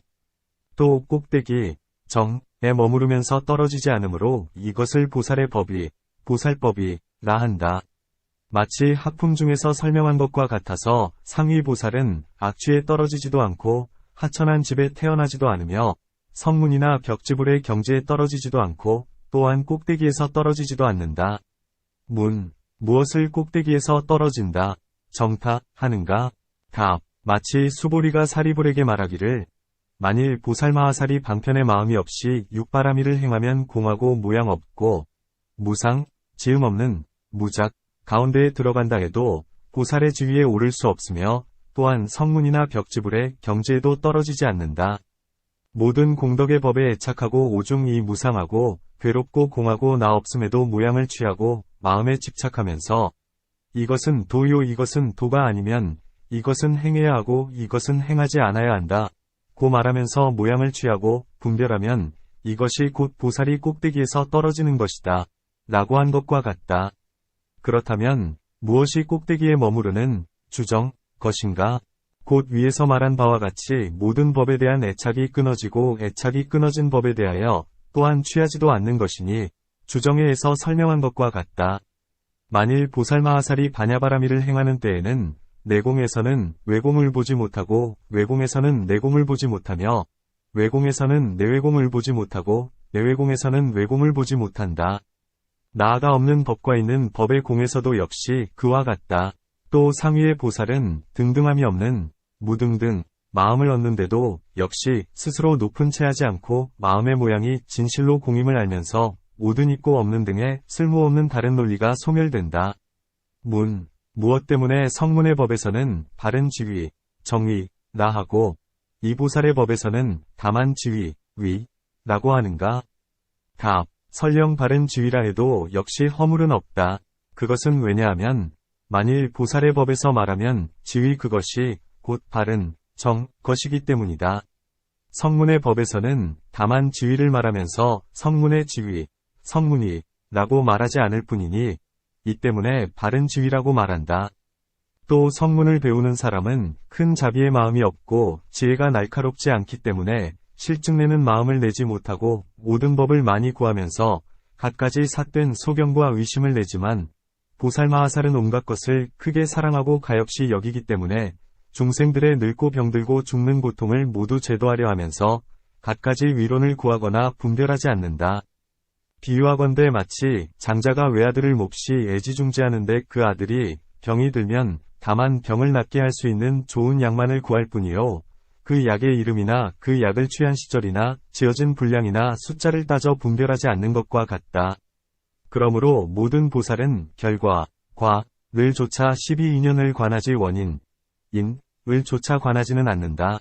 S1: 또 꼭대기, 정에 머무르면서 떨어지지 않으므로 이것을 보살의 법이, 보살법이라 한다. 마치 학품 중에서 설명한 것과 같아서 상위 보살은 악취에 떨어지지도 않고 하천한 집에 태어나지도 않으며 성문이나 벽지불의 경지에 떨어지지도 않고 또한 꼭대기에서 떨어지지도 않는다. 문. 무엇을 꼭대기에서 떨어진다. 정타 하는가? 답. 마치 수보리가 사리불에게 말하기를 만일 보살마하살이 방편의 마음이 없이 육바라미를 행하면 공하고 모양 없고 무상, 지음 없는 무작 가운데에 들어간다 해도 보살의 지위에 오를 수 없으며 또한 성문이나 벽지불의 경지에도 떨어지지 않는다. 모든 공덕의 법에 애착하고 오중 이 무상하고 괴롭고 공하고 나 없음에도 모양을 취하고 마음에 집착하면서 이것은 도요 이것은 도가 아니면 이것은 행해야 하고 이것은 행하지 않아야 한다. 고 말하면서 모양을 취하고 분별하면 이것이 곧 보살이 꼭대기에서 떨어지는 것이다. 라고 한 것과 같다. 그렇다면 무엇이 꼭대기에 머무르는 주정 것인가? 곧 위에서 말한 바와 같이 모든 법에 대한 애착이 끊어지고 애착이 끊어진 법에 대하여 또한 취하지도 않는 것이니 주정에에서 설명한 것과 같다. 만일 보살마하살이 바냐바라미를 행하는 때에는 내공에서는 외공을 보지 못하고 외공에서는 내공을 보지 못하며 외공에서는 내외공을 보지 못하고 내외공에서는 외공을 보지 못한다. 나아가 없는 법과 있는 법의 공에서도 역시 그와 같다. 또 상위의 보살은 등등함이 없는 무등등 마음을 얻는데도 역시 스스로 높은 채 하지 않고 마음의 모양이 진실로 공임을 알면서 모든 있고 없는 등의 쓸모없는 다른 논리가 소멸된다. 문. 무엇 때문에 성문의 법에서는 바른 지위, 정의라 하고 이 보살의 법에서는 다만 지위, 위라고 하는가? 답. 설령 바른 지위라 해도 역시 허물은 없다. 그것은 왜냐하면 만일 보살의 법에서 말하면 지위 그것이 곧 바른 정 것이기 때문이다. 성문의 법에서는 다만 지위를 말하면서 성문의 지위, 성문이 라고 말하지 않을 뿐이니 이 때문에 바른 지위라고 말한다. 또 성문을 배우는 사람은 큰 자비의 마음이 없고 지혜가 날카롭지 않기 때문에 실증내는 마음을 내지 못하고 모든 법을 많이 구하면서 갖가지 삿된 소경과 의심을 내지만 보살마하살은 온갖 것을 크게 사랑하고 가엾이 여기기 때문에 중생들의 늙고 병들고 죽는 고통을 모두 제도하려 하면서 갖가지 위론을 구하거나 분별하지 않는다. 비유하건대 마치 장자가 외아들을 몹시 애지중지하는데 그 아들이 병이 들면 다만 병을 낫게 할 수 있는 좋은 약만을 구할 뿐이요. 그 약의 이름이나 그 약을 취한 시절이나 지어진 분량이나 숫자를 따져 분별하지 않는 것과 같다. 그러므로 모든 보살은 결과, 과,를 조차 12인연을 관하지 원인, 을 조차 관하지는 않는다.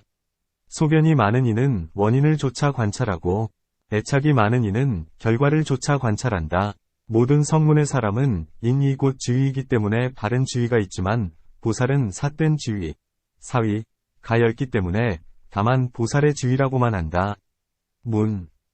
S1: 소견이 많은 이는 원인을 조차 관찰하고, 애착이 많은 이는 결과를 조차 관찰한다. 모든 성문의 사람은 인이 곧 지위이기 때문에 바른 지위가 있지만, 보살은 삿된 지위, 사위가 였기 때문에 다만 보살의 지위라고만 한다.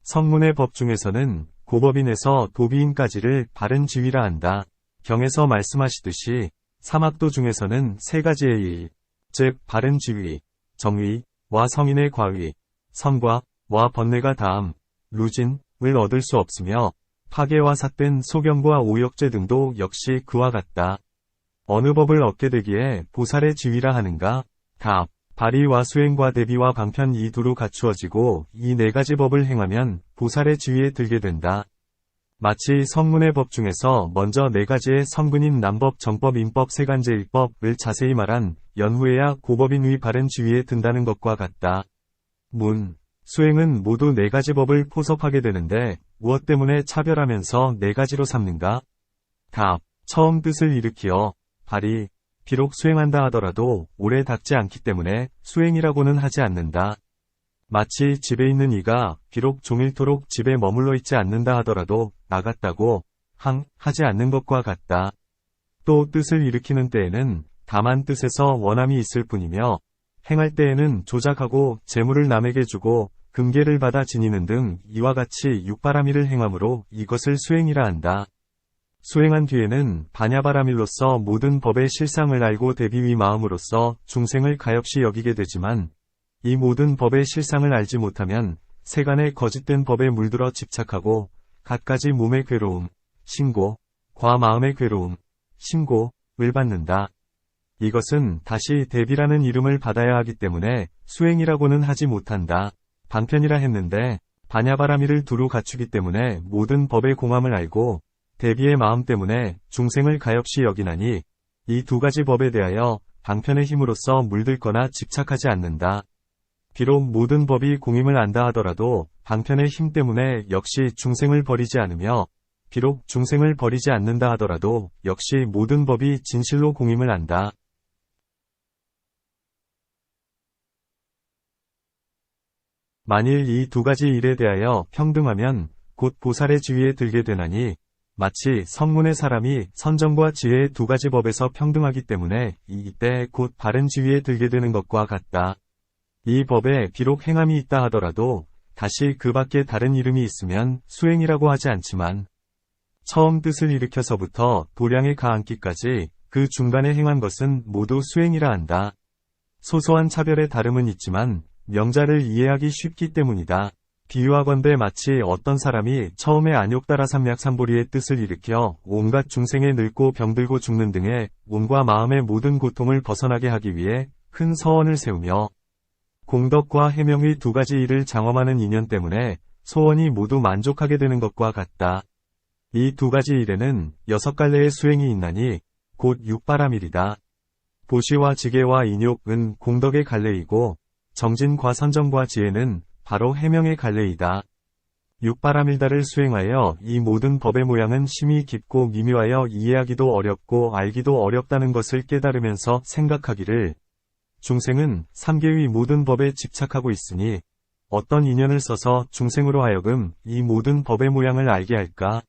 S1: 성문의 법 중에서는 고법인에서 도비인까지를 바른 지위라 한다. 경에서 말씀하시듯이 사막도 중에서는 세 가지의 일, 즉 바른 지위, 정위와 성인의 과위, 선과와 번뇌가 다음, 루진을 얻을 수 없으며 파괴와 삿된 소견과 오역죄 등도 역시 그와 같다. 어느 법을 얻게 되기에 보살의 지위라 하는가? 답. 발의와 수행과 대비와 방편 이 두루 갖추어지고 이 네 가지 법을 행하면 보살의 지위에 들게 된다. 마치 성문의 법 중에서 먼저 네 가지의 성근인 남법, 정법, 인법, 세간제일법을 자세히 말한 연후에야 고법인의 바른 지위에 든다는 것과 같다. 수행은 모두 네 가지 법을 포섭하게 되는데 무엇 때문에 차별하면서 네 가지로 삼는가? 답. 처음 뜻을 일으키어 발의, 비록 수행한다 하더라도 오래 닦지 않기 때문에 수행이라고는 하지 않는다. 마치 집에 있는 이가 비록 종일토록 집에 머물러 있지 않는다 하더라도 나갔다고 하지 않는 것과 같다. 또 뜻을 일으키는 때에는 다만 뜻에서 원함이 있을 뿐이며 행할 때에는 조작하고 재물을 남에게 주고 금괴를 받아 지니는 등 이와 같이 육바라밀을 행함으로 이것을 수행이라 한다. 수행한 뒤에는 반야바라밀로서 모든 법의 실상을 알고 대비위 마음으로써 중생을 가엾이 여기게 되지만 이 모든 법의 실상을 알지 못하면 세간의 거짓된 법에 물들어 집착하고 갖가지 몸의 괴로움, 신고과 마음의 괴로움, 신고를 받는다. 이것은 다시 대비라는 이름을 받아야 하기 때문에 수행이라고는 하지 못한다. 방편이라 했는데 반야바라밀을 두루 갖추기 때문에 모든 법의 공함을 알고 대비의 마음 때문에 중생을 가엾이 여기나니 이 두 가지 법에 대하여 방편의 힘으로써 물들거나 집착하지 않는다. 비록 모든 법이 공임을 안다 하더라도 방편의 힘 때문에 역시 중생을 버리지 않으며 비록 중생을 버리지 않는다 하더라도 역시 모든 법이 진실로 공임을 안다. 만일 이 두 가지 일에 대하여 평등하면 곧 보살의 지위에 들게 되나니 마치 성문의 사람이 선정과 지혜의 두 가지 법에서 평등하기 때문에 이때 곧 바른 지위에 들게 되는 것과 같다. 이 법에 비록 행함이 있다 하더라도 다시 그 밖에 다른 이름이 있으면 수행이라고 하지 않지만 처음 뜻을 일으켜서부터 도량에 가앉기까지 그 중간에 행한 것은 모두 수행이라 한다. 소소한 차별의 다름은 있지만 명자를 이해하기 쉽기 때문이다. 비유하건대 마치 어떤 사람이 처음에 안욕다라삼약삼보리의 뜻을 일으켜 온갖 중생의 늙고 병들고 죽는 등의 몸과 마음의 모든 고통을 벗어나게 하기 위해 큰 서원을 세우며 공덕과 해명의 두 가지 일을 장엄하는 인연 때문에 소원이 모두 만족하게 되는 것과 같다. 이 두 가지 일에는 6갈래의 수행이 있나니 곧 육바라밀이다. 보시와 지계와 인욕은 공덕의 갈래이고 정진과 선정과 지혜는 바로 해명의 갈래이다. 육바라밀다를 수행하여 이 모든 법의 모양은 심히 깊고 미묘하여 이해하기도 어렵고 알기도 어렵다는 것을 깨달으면서 생각하기를 중생은 삼계의 모든 법에 집착하고 있으니 어떤 인연을 써서 중생으로 하여금 이 모든 법의 모양을 알게 할까?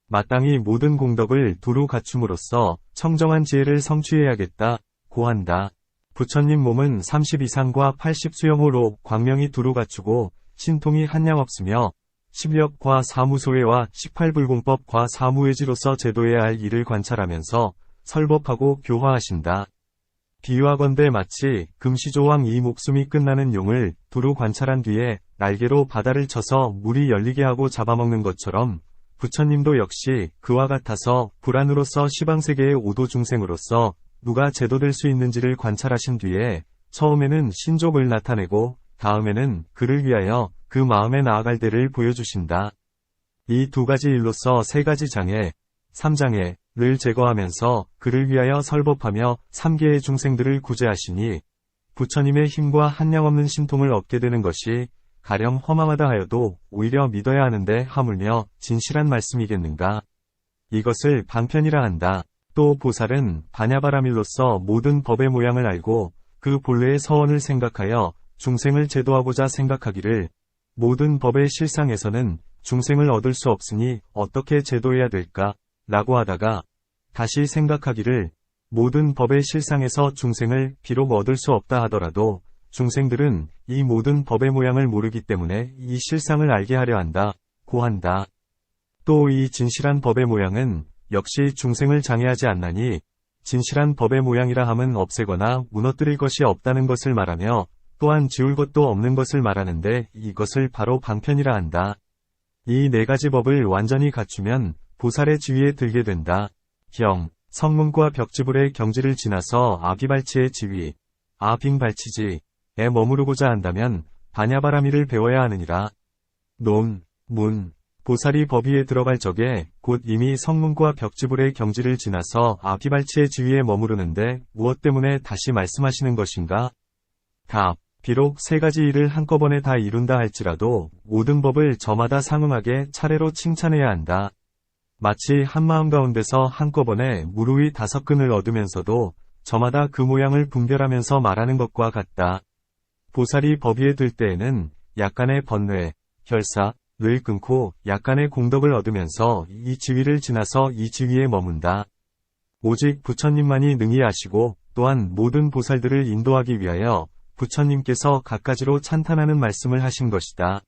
S1: 마땅히 모든 공덕을 두루 갖춤으로써 청정한 지혜를 성취해야겠다 고 한다. 부처님 몸은 30 이상과 80 수영호로 광명이 두루 갖추고 신통이 한량 없으며 10력과 사무소회와 18불공법과 사무회지로서 제도해야 할 일을 관찰하면서 설법하고 교화하신다. 비유하건대 마치 금시조왕 이 목숨이 끝나는 용을 두루 관찰한 뒤에 날개로 바다를 쳐서 물이 열리게 하고 잡아먹는 것처럼 부처님도 역시 그와 같아서 불안으로서 시방세계의 오도 중생으로서 누가 제도될 수 있는지를 관찰하신 뒤에 처음에는 신족을 나타내고 다음에는 그를 위하여 그 마음에 나아갈 데를 보여주신다. 이 두 가지 일로서 세 가지 장애, 3장애를 제거하면서 그를 위하여 설법하며 3계의 중생들을 구제하시니 부처님의 힘과 한량없는 신통을 얻게 되는 것이 가령 허망하다 하여도 오히려 믿어야 하는데 하물며 진실한 말씀이겠는가. 이것을 방편이라 한다. 또 보살은 바냐바라밀로서 모든 법의 모양을 알고 그 본래의 서원을 생각하여 중생을 제도하고자 생각하기를 모든 법의 실상에서는 중생을 얻을 수 없으니 어떻게 제도해야 될까? 라고 하다가 다시 생각하기를 모든 법의 실상에서 중생을 비록 얻을 수 없다 하더라도 중생들은 이 모든 법의 모양을 모르기 때문에 이 실상을 알게 하려 한다. 고 한다. 또 이 진실한 법의 모양은 역시 중생을 장애하지 않나니 진실한 법의 모양이라 함은 없애거나 무너뜨릴 것이 없다는 것을 말하며 또한 지울 것도 없는 것을 말하는데 이것을 바로 방편이라 한다. 이 네 가지 법을 완전히 갖추면 보살의 지위에 들게 된다. 경, 성문과 벽지불의 경지를 지나서 아비발치의 지위, 아빙발치지에 머무르고자 한다면 바냐바라미를 배워야 하느니라. 논, 문, 보살이 법위에 들어갈 적에 곧 이미 성문과 벽지불의 경지를 지나서 아비발치의 지위에 머무르는데 무엇 때문에 다시 말씀하시는 것인가? 답. 비록 세 가지 일을 한꺼번에 다 이룬다 할지라도 모든 법을 저마다 상응하게 차례로 칭찬해야 한다. 마치 한마음 가운데서 한꺼번에 무르위 5근을 얻으면서도 저마다 그 모양을 분별하면서 말하는 것과 같다. 보살이 법위에 들 때에는 약간의 번뇌, 혈사를 끊고 약간의 공덕을 얻으면서 이 지위를 지나서 이 지위에 머문다. 오직 부처님만이 능히 아시고 또한 모든 보살들을 인도하기 위하여 부처님께서 갖가지로 찬탄하는 말씀을 하신 것이다.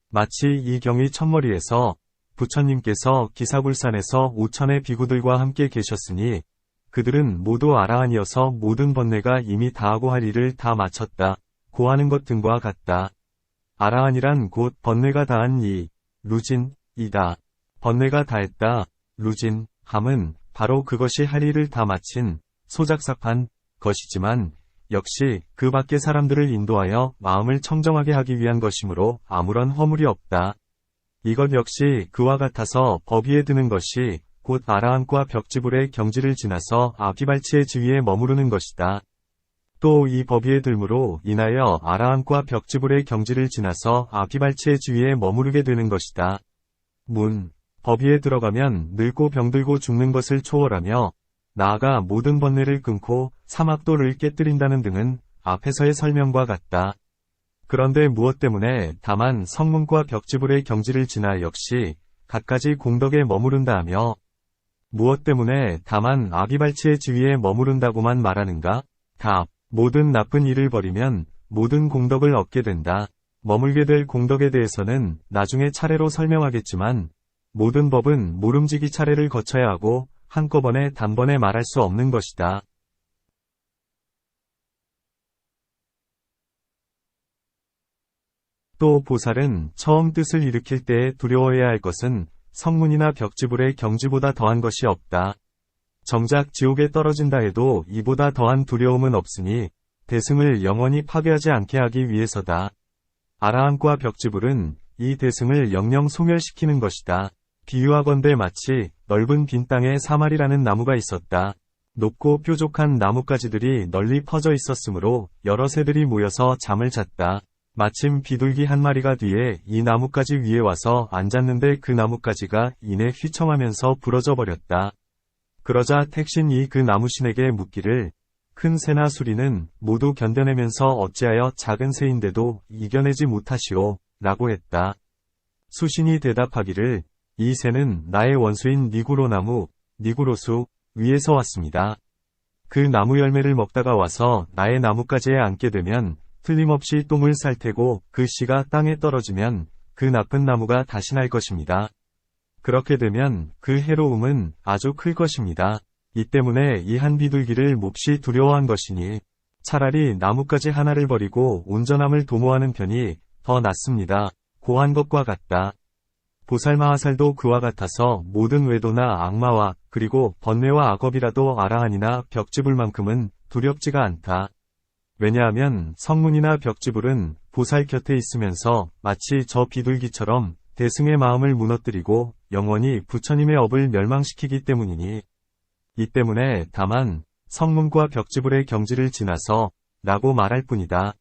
S1: 마치 이 경의 첫머리에서 부처님께서 기사굴산에서 5천의 비구들과 함께 계셨으니 그들은 모두 아라한이어서 모든 번뇌가 이미 다하고 할 일을 다 마쳤다. 고 하는 것 등과 같다. 아라한이란 곧 번뇌가 다한 이, 루진이다. 번뇌가 다했다. 루진, 함은 바로 그것이 할 일을 다 마친 소작삭한 것이지만 역시 그 밖의 사람들을 인도하여 마음을 청정하게 하기 위한 것이므로 아무런 허물이 없다. 이것 역시 그와 같아서 법위에 드는 것이 곧 아라한과 벽지불의 경지를 지나서 아비발치의 지위에 머무르는 것이다. 또 이 법위에 들므로 인하여 아라한과 벽지불의 경지를 지나서 아비발치의 지위에 머무르게 되는 것이다. 문, 법위에 들어가면 늙고 병들고 죽는 것을 초월하며 나아가 모든 번뇌를 끊고 사막도를 깨뜨린다는 등은 앞에서의 설명과 같다. 그런데 무엇 때문에 다만 성문과 벽지불의 경지를 지나 역시 갖가지 공덕에 머무른다 하며 무엇 때문에 다만 아비발치의 지위에 머무른다고만 말하는가? 답. 모든 나쁜 일을 버리면 모든 공덕을 얻게 된다. 머물게 될 공덕에 대해서는 나중에 차례로 설명하겠지만 모든 법은 모름지기 차례를 거쳐야 하고 한꺼번에 단번에 말할 수 없는 것이다. 또 보살은 처음 뜻을 일으킬 때에 두려워해야 할 것은 성문이나 벽지불의 경지보다 더한 것이 없다. 정작 지옥에 떨어진다 해도 이보다 더한 두려움은 없으니 대승을 영원히 파괴하지 않게 하기 위해서다. 아라한과 벽지불은 이 대승을 영영 소멸시키는 것이다. 비유하건대 마치 넓은 빈 땅에 사마리라는 나무가 있었다. 높고 뾰족한 나뭇가지들이 널리 퍼져 있었으므로 여러 새들이 모여서 잠을 잤다. 마침 비둘기 한 마리가 뒤에 이 나뭇가지 위에 와서 앉았는데 그 나뭇가지가 이내 휘청하면서 부러져 버렸다. 그러자 택신이 그 나무신에게 묻기를 큰 새나 수리는 모두 견뎌내면서 어찌하여 작은 새인데도 이겨내지 못하시오? 라고 했다. 수신이 대답하기를 이 새는 나의 원수인 니구로나무, 니구로수 위에서 왔습니다. 그 나무 열매를 먹다가 와서 나의 나뭇가지에 앉게 되면 틀림없이 똥을 쌀 테고 그 씨가 땅에 떨어지면 그 나쁜 나무가 다시 날 것입니다. 그렇게 되면 그 해로움은 아주 클 것입니다. 이 때문에 이 한 비둘기를 몹시 두려워한 것이니 차라리 나뭇가지 하나를 버리고 온전함을 도모하는 편이 더 낫습니다. 고한 것과 같다. 보살마하살도 그와 같아서 모든 외도나 악마와 그리고 번뇌와 악업이라도 아라한이나 벽지불만큼은 두렵지가 않다. 왜냐하면 성문이나 벽지불은 보살 곁에 있으면서 마치 저 비둘기처럼 대승의 마음을 무너뜨리고 영원히 부처님의 업을 멸망시키기 때문이니 이 때문에 다만 성문과 벽지불의 경지를 지나서 라고 말할 뿐이다.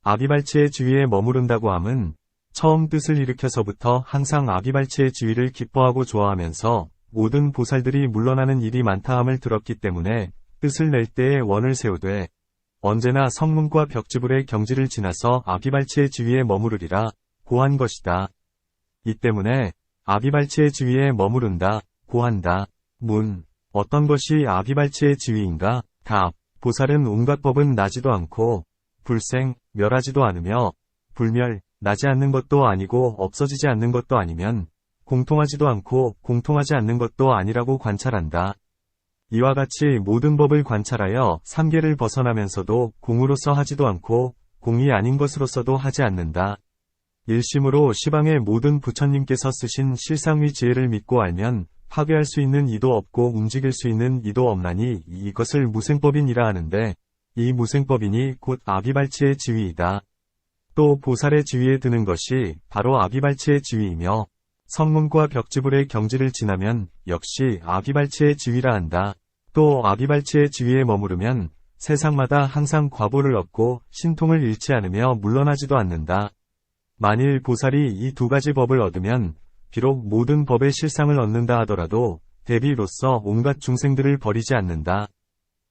S1: 아비발치의 지위에 머무른다고 함은 처음 뜻을 일으켜서부터 항상 아비발치의 지위를 기뻐하고 좋아하면서 모든 보살들이 물러나는 일이 많다함을 들었기 때문에 뜻을 낼 때에 원을 세우되 언제나 성문과 벽지불의 경지를 지나서 아비발치의 지위에 머무르리라 고한 것이다. 이 때문에 아비발치의 지위에 머무른다, 고한다. 문. 어떤 것이 아비발치의 지위인가? 답. 보살은 온갖 법은 나지도 않고 불생, 멸하지도 않으며 불멸, 나지 않는 것도 아니고 없어지지 않는 것도 아니면 공통하지도 않고 공통하지 않는 것도 아니라고 관찰한다. 이와 같이 모든 법을 관찰하여 삼계를 벗어나면서도 공으로서 하지도 않고 공이 아닌 것으로서도 하지 않는다. 일심으로 시방의 모든 부처님께서 쓰신 실상의 지혜를 믿고 알면 파괴할 수 있는 이도 없고 움직일 수 있는 이도 없나니 이것을 무생법인이라 하는데 이 무생법인이 곧 아비발치의 지위이다. 또 보살의 지위에 드는 것이 바로 아비발치의 지위이며 성문과 벽지불의 경지를 지나면 역시 아비발치의 지위라 한다. 또 아비발치의 지위에 머무르면 세상마다 항상 과보를 얻고 신통을 잃지 않으며 물러나지도 않는다. 만일 보살이 이 두 가지 법을 얻으면 비록 모든 법의 실상을 얻는다 하더라도 대비로서 온갖 중생들을 버리지 않는다.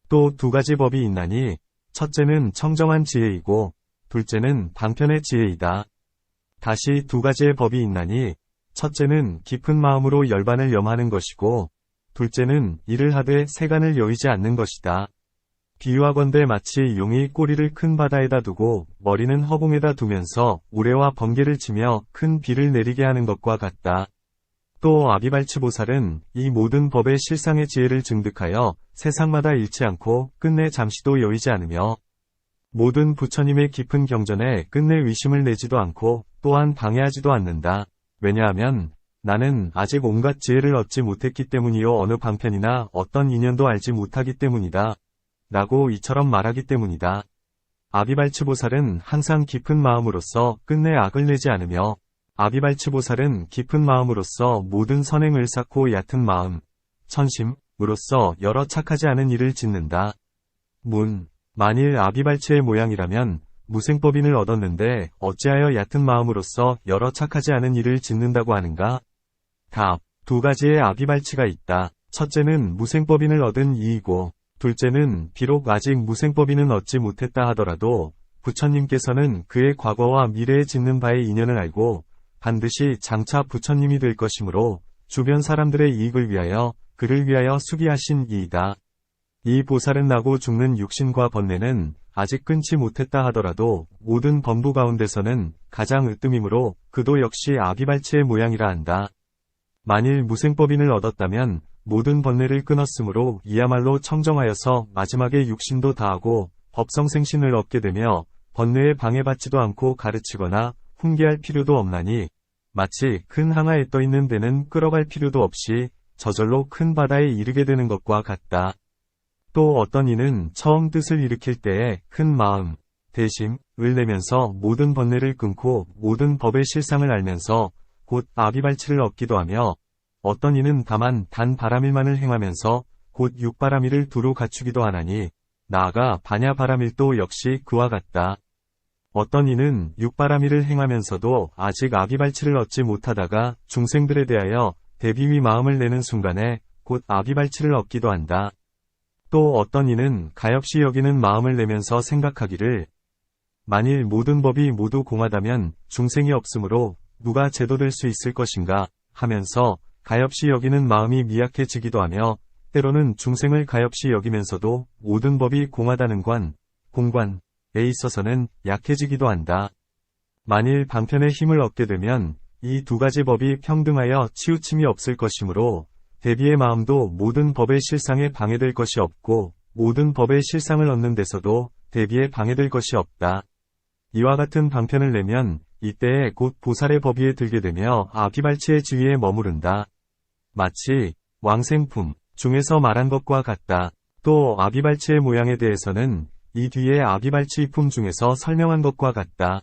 S1: 또 두 가지 법이 있나니 첫째는 청정한 지혜이고 둘째는 방편의 지혜이다. 다시 두 가지의 법이 있나니 첫째는 깊은 마음으로 열반을 염하는 것이고 둘째는 이를 하되 세간을 여의지 않는 것이다. 비유하건대 마치 용이 꼬리를 큰 바다에다 두고 머리는 허공에다 두면서 우레와 번개를 치며 큰 비를 내리게 하는 것과 같다. 또 아비발치보살은 이 모든 법의 실상의 지혜를 증득하여 세상마다 잃지 않고 끝내 잠시도 여의지 않으며 모든 부처님의 깊은 경전에 끝내 의심을 내지도 않고 또한 방해하지도 않는다. 왜냐하면 나는 아직 온갖 지혜를 얻지 못했기 때문이요 어느 방편이나 어떤 인연도 알지 못하기 때문이다. 라고 이처럼 말하기 때문이다. 아비발치보살은 항상 깊은 마음으로써 끝내 악을 내지 않으며 아비발치보살은 깊은 마음으로써 모든 선행을 쌓고 얕은 마음, 천심으로써 여러 착하지 않은 일을 짓는다. 문. 만일 아비발치의 모양이라면 무생법인을 얻었는데 어찌하여 얕은 마음으로써 여러 착하지 않은 일을 짓는다고 하는가? 답. 두 가지의 아비발치가 있다. 첫째는 무생법인을 얻은 이이고 둘째는 비록 아직 무생법인은 얻지 못했다 하더라도 부처님께서는 그의 과거와 미래에 짓는 바의 인연을 알고 반드시 장차 부처님이 될 것이므로 주변 사람들의 이익을 위하여 그를 위하여 수기하신 이이다. 이 보살은 나고 죽는 육신과 번뇌는 아직 끊지 못했다 하더라도 모든 범부 가운데서는 가장 으뜸이므로 그도 역시 아비발치의 모양이라 한다. 만일 무생법인을 얻었다면 모든 번뇌를 끊었으므로 이야말로 청정하여서 마지막에 육신도 다하고 법성생신을 얻게 되며 번뇌에 방해받지도 않고 가르치거나 훈계할 필요도 없나니 마치 큰 항아에 떠있는 배는 끌어갈 필요도 없이 저절로 큰 바다에 이르게 되는 것과 같다. 또 어떤 이는 처음 뜻을 일으킬 때에 큰 마음, 대심을 내면서 모든 번뇌를 끊고 모든 법의 실상을 알면서 곧 아비발치를 얻기도 하며 어떤 이는 다만 단 바람일만을 행하면서 곧 육바람일을 두루 갖추기도 하나니 나아가 반야바람일도 역시 그와 같다. 어떤 이는 육바람일을 행하면서도 아직 아비발치를 얻지 못하다가 중생들에 대하여 대비위 마음을 내는 순간에 곧 아비발치를 얻기도 한다. 또 어떤 이는 가엾이 여기는 마음을 내면서 생각하기를 만일 모든 법이 모두 공하다면 중생이 없으므로 누가 제도될 수 있을 것인가 하면서 가엾이 여기는 마음이 미약해지기도 하며 때로는 중생을 가엾이 여기면서도 모든 법이 공하다는 공관에 있어서는 약해지기도 한다. 만일 방편의 힘을 얻게 되면 이 두 가지 법이 평등하여 치우침이 없을 것이므로 대비의 마음도 모든 법의 실상에 방해될 것이 없고 모든 법의 실상을 얻는 데서도 대비에 방해될 것이 없다. 이와 같은 방편을 내면 이때에 곧 보살의 법위에 들게 되며 아비발치의 지위에 머무른다. 마치 왕생품 중에서 말한 것과 같다. 또 아비발치의 모양에 대해서는 이 뒤에 아비발치품 중에서 설명한 것과 같다.